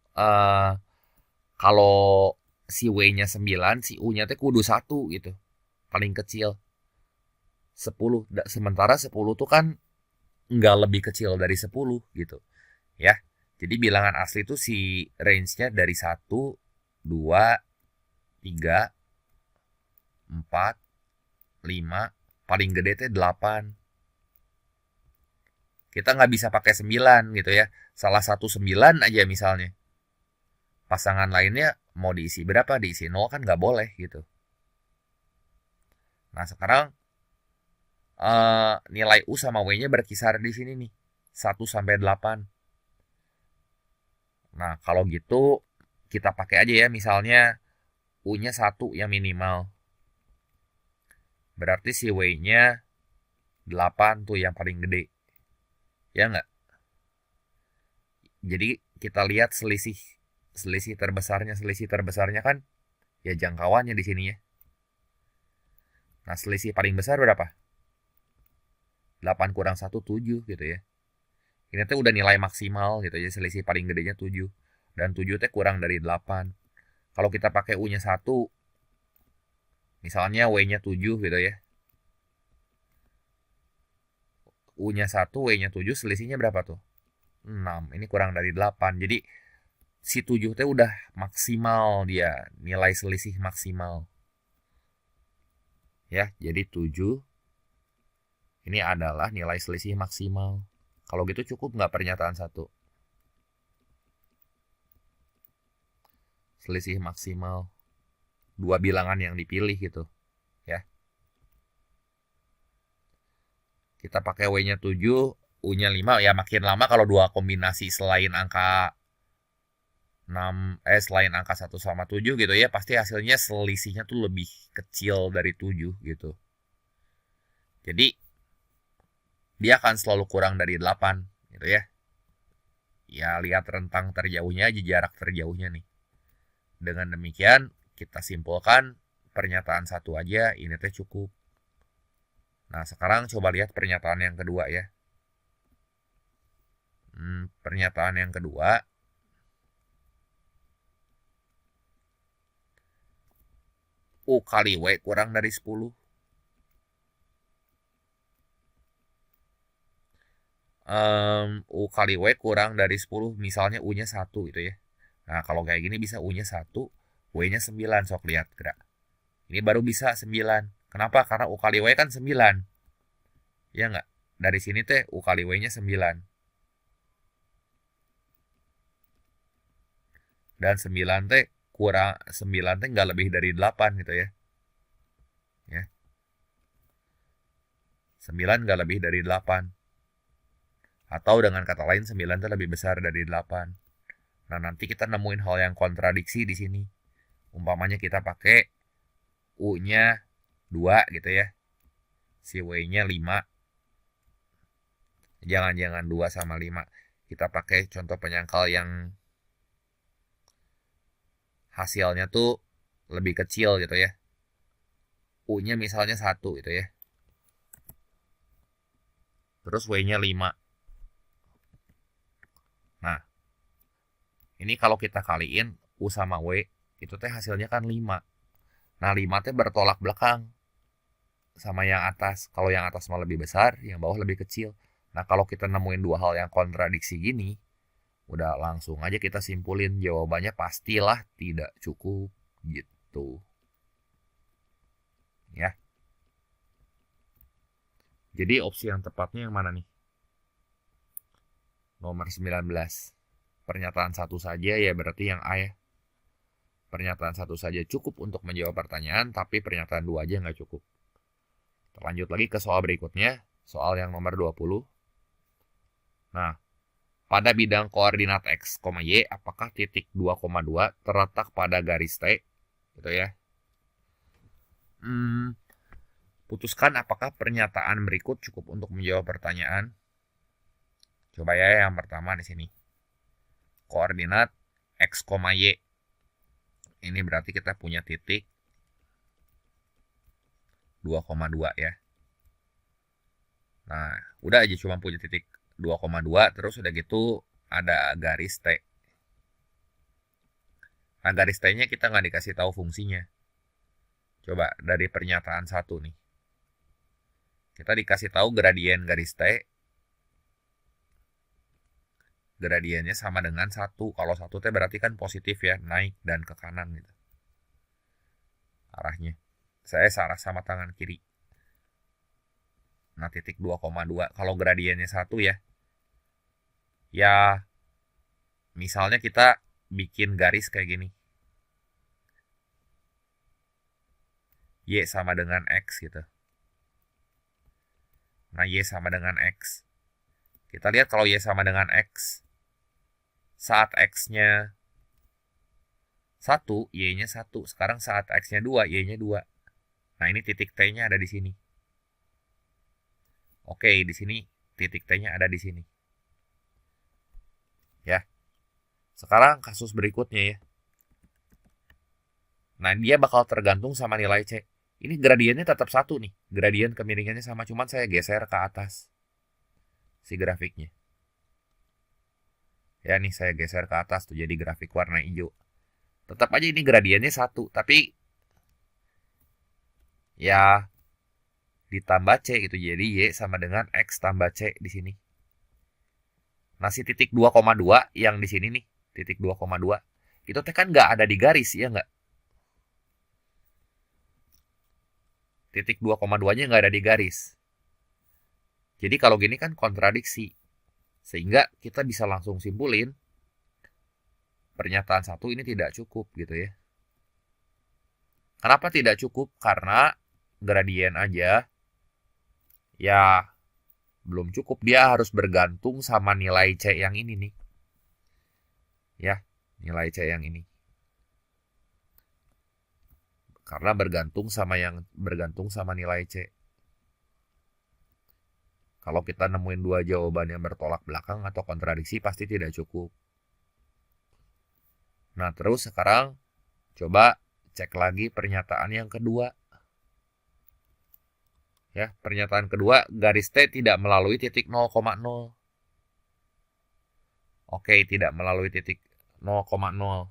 kalau si W-nya 9, si U-nya teh kudu 1 gitu. Paling kecil. 10. Sementara 10 tuh kan nggak lebih kecil dari 10 gitu. Ya. Jadi bilangan asli itu si range-nya dari 1, 2, 3, 4, 5, paling gede teh 8. Kita nggak bisa pakai 9 gitu ya. Salah satu 9 aja misalnya. Pasangan lainnya mau diisi berapa? Diisi 0 kan nggak boleh gitu. Nah, sekarang nilai U sama W-nya berkisar di sini nih. 1 sampai 8. Nah, kalau gitu kita pakai aja ya, misalnya U-nya 1 yang minimal. Berarti si W-nya 8 tuh yang paling gede. Ya nggak? Jadi kita lihat selisih terbesarnya kan ya jangkauannya di sini ya. Nah, selisih paling besar berapa? 8 kurang 1, 7 gitu ya. Ini tuh udah nilai maksimal gitu ya, selisih paling gedenya 7. Dan 7 teh kurang dari 8. Kalau kita pakai U-nya 1, misalnya W-nya 7 gitu ya. U-nya 1, W-nya 7, selisihnya berapa tuh? 6. Ini kurang dari 8. Jadi si 7 teh udah maksimal dia, nilai selisih maksimal. Ya, jadi 7 ini adalah nilai selisih maksimal. Kalau gitu cukup nggak pernyataan 1? Selisih maksimal. Dua bilangan yang dipilih gitu. Ya. Kita pakai W-nya 7, U-nya 5. Ya makin lama kalau dua kombinasi selain angka 6, selain angka 1 sama 7 gitu ya, pasti hasilnya selisihnya tuh lebih kecil dari 7 gitu. Jadi dia akan selalu kurang dari 8 gitu ya. Ya lihat rentang terjauhnya aja, jarak terjauhnya nih. Dengan demikian kita simpulkan pernyataan 1 aja ini teh cukup. Nah sekarang coba lihat pernyataan yang kedua ya. Pernyataan yang kedua, U kali W kurang dari 10. U kali W kurang dari 10, misalnya U-nya 1 gitu ya. Nah, kalau kayak gini bisa U-nya 1, W-nya 9, sok lihat gerak. Ini baru bisa 9. Kenapa? Karena U kali W kan 9. Ya nggak? Dari sini teh U kali W-nya 9. Dan 9 teh kurang, 9 teh nggak lebih dari 8 gitu ya. Ya. 9 nggak lebih dari 8. Atau dengan kata lain 9 itu lebih besar dari 8. Nah, nanti kita nemuin hal yang kontradiksi di sini. Umpamanya kita pakai U-nya 2 gitu ya. Si W-nya 5. Jangan-jangan 2 sama 5. Kita pakai contoh penyangkal yang hasilnya tuh lebih kecil gitu ya. U-nya misalnya 1 gitu ya. Terus W-nya 5. Nah, ini kalau kita kaliin U sama W, itu teh hasilnya kan 5. Nah, 5 teh bertolak belakang sama yang atas. Kalau yang atas mah lebih besar, yang bawah lebih kecil. Nah, kalau kita nemuin dua hal yang kontradiksi gini, udah langsung aja kita simpulin jawabannya pastilah tidak cukup gitu. Ya. Jadi opsi yang tepatnya yang mana nih? Nomor 19. Pernyataan 1 saja ya berarti yang A ya. Pernyataan 1 saja cukup untuk menjawab pertanyaan, tapi pernyataan 2 aja nggak cukup. Lanjut lagi ke soal berikutnya, soal yang nomor 20. Nah, pada bidang koordinat X, Y, apakah titik 2,2 terletak pada garis T? Gitu ya. Putuskan apakah pernyataan berikut cukup untuk menjawab pertanyaan. Coba ya yang pertama di sini. Koordinat X, Y. Ini berarti kita punya titik 2,2 ya. Nah, udah aja cuma punya titik 2,2, terus udah gitu ada garis T. Nah, garis T-nya kita nggak dikasih tahu fungsinya. Coba dari pernyataan 1 nih. Kita dikasih tahu gradien garis T. Gradiennya sama dengan 1. Kalau 1 T berarti kan positif ya, naik dan ke kanan gitu. Arahnya. Saya arah sama tangan kiri. Nah, titik 2,2. Kalau gradiennya 1 ya. Ya, misalnya kita bikin garis kayak gini. Y sama dengan X gitu. Nah, Y sama dengan X. Kita lihat kalau Y sama dengan X. Saat X-nya 1, Y-nya 1. Sekarang saat X-nya 2, Y-nya 2. Nah, ini titik T-nya ada di sini. Oke, di sini titik T-nya ada di sini. Ya. Sekarang kasus berikutnya ya. Nah, dia bakal tergantung sama nilai C. Ini gradiennya tetap 1 nih. Gradien kemiringannya sama, cuman saya geser ke atas si grafiknya. Ya nih saya geser ke atas tuh jadi grafik warna hijau. Tetap aja ini gradiennya 1, tapi ya ditambah C itu jadi Y sama dengan X tambah C di sini. Nah si titik 2,2 yang di sini nih, titik 2,2 itu teh kan nggak ada di garis ya nggak? Titik 2,2-nya nggak ada di garis. Jadi kalau gini kan kontradiksi. Sehingga kita bisa langsung simpulin pernyataan 1 ini tidak cukup gitu ya. Kenapa tidak cukup? Karena gradien aja ya belum cukup. Dia harus bergantung sama nilai C yang ini nih. Ya, nilai C yang ini. Karena bergantung sama nilai C. Kalau kita nemuin dua jawaban yang bertolak belakang atau kontradiksi pasti tidak cukup. Nah, terus sekarang coba cek lagi pernyataan yang kedua. Ya, pernyataan kedua, garis T tidak melalui titik 0,0. Oke, tidak melalui titik 0,0.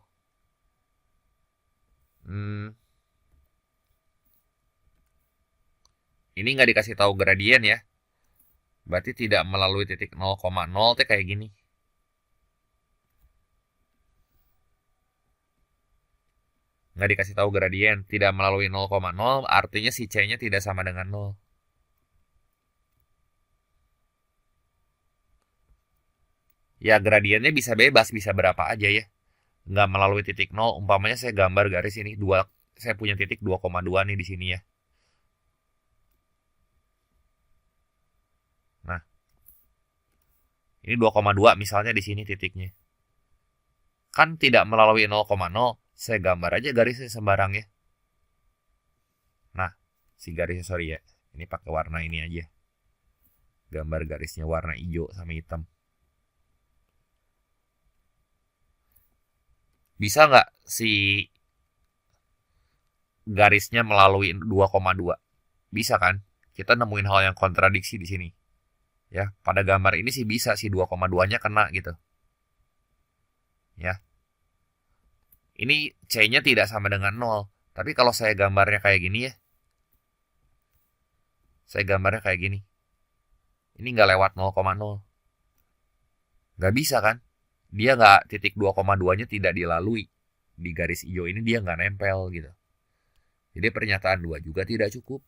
Ini nggak dikasih tahu gradien ya. Berarti tidak melalui titik 0,0 teh kayak gini. Nggak dikasih tahu gradien, tidak melalui 0,0 artinya si C-nya tidak sama dengan 0. Ya gradiennya bisa bebas, bisa berapa aja ya. Nggak melalui titik 0, umpamanya saya gambar garis ini, saya punya titik 2,2 nih di sini ya. Nah, ini 2,2 misalnya di sini titiknya. Kan tidak melalui 0,0, saya gambar aja garisnya sembarang ya. Nah, si garisnya sorry ya, ini pakai warna ini aja. Gambar garisnya warna hijau sama hitam. Bisa nggak si garisnya melalui 2,2? Bisa kan? Kita nemuin hal yang kontradiksi di sini. Ya, pada gambar ini sih bisa si 2,2-nya kena gitu. Ya. Ini C-nya tidak sama dengan 0. Tapi kalau saya gambarnya kayak gini ya. Saya gambarnya kayak gini. Ini nggak lewat 0,0. Nggak bisa kan? Dia nggak, titik 2,2-nya tidak dilalui. Di garis hijau ini dia nggak nempel gitu. Jadi pernyataan 2 juga tidak cukup.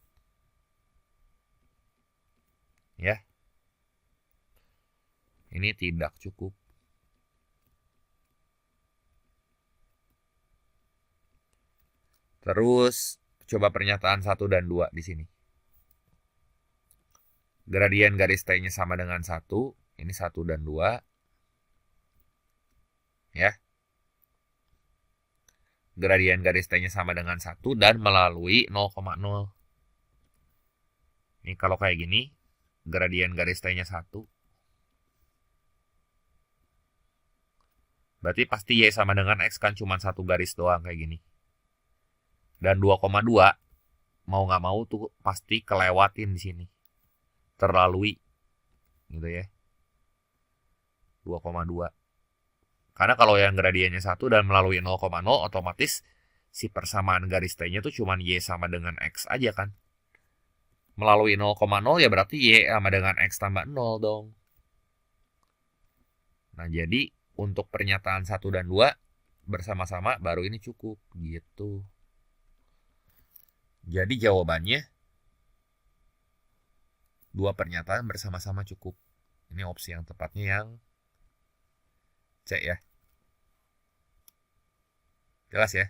Ya. Ini tidak cukup. Terus coba pernyataan 1 dan 2 di sini. Gradien garis T-nya sama dengan 1. Ini 1 dan 2. Ya. Gradien garis T-nya sama dengan 1 dan melalui 0,0. Ini kalau kayak gini, gradien garis T-nya 1. Berarti pasti Y sama dengan X kan cuma satu garis doang kayak gini. Dan 2,2 mau nggak mau tuh pasti kelewatin di sini. Terlalui. Gitu ya. 2,2. Karena kalau yang gradiennya 1 dan melalui 0,0 otomatis si persamaan garis T-nya tuh cuma Y sama dengan X aja kan. Melalui 0,0 ya berarti Y sama dengan X tambah 0 dong. Nah jadi untuk pernyataan 1 dan 2 bersama-sama baru ini cukup gitu. Jadi jawabannya dua pernyataan bersama-sama cukup. Ini opsi yang tepatnya yang C ya. Jelas ya?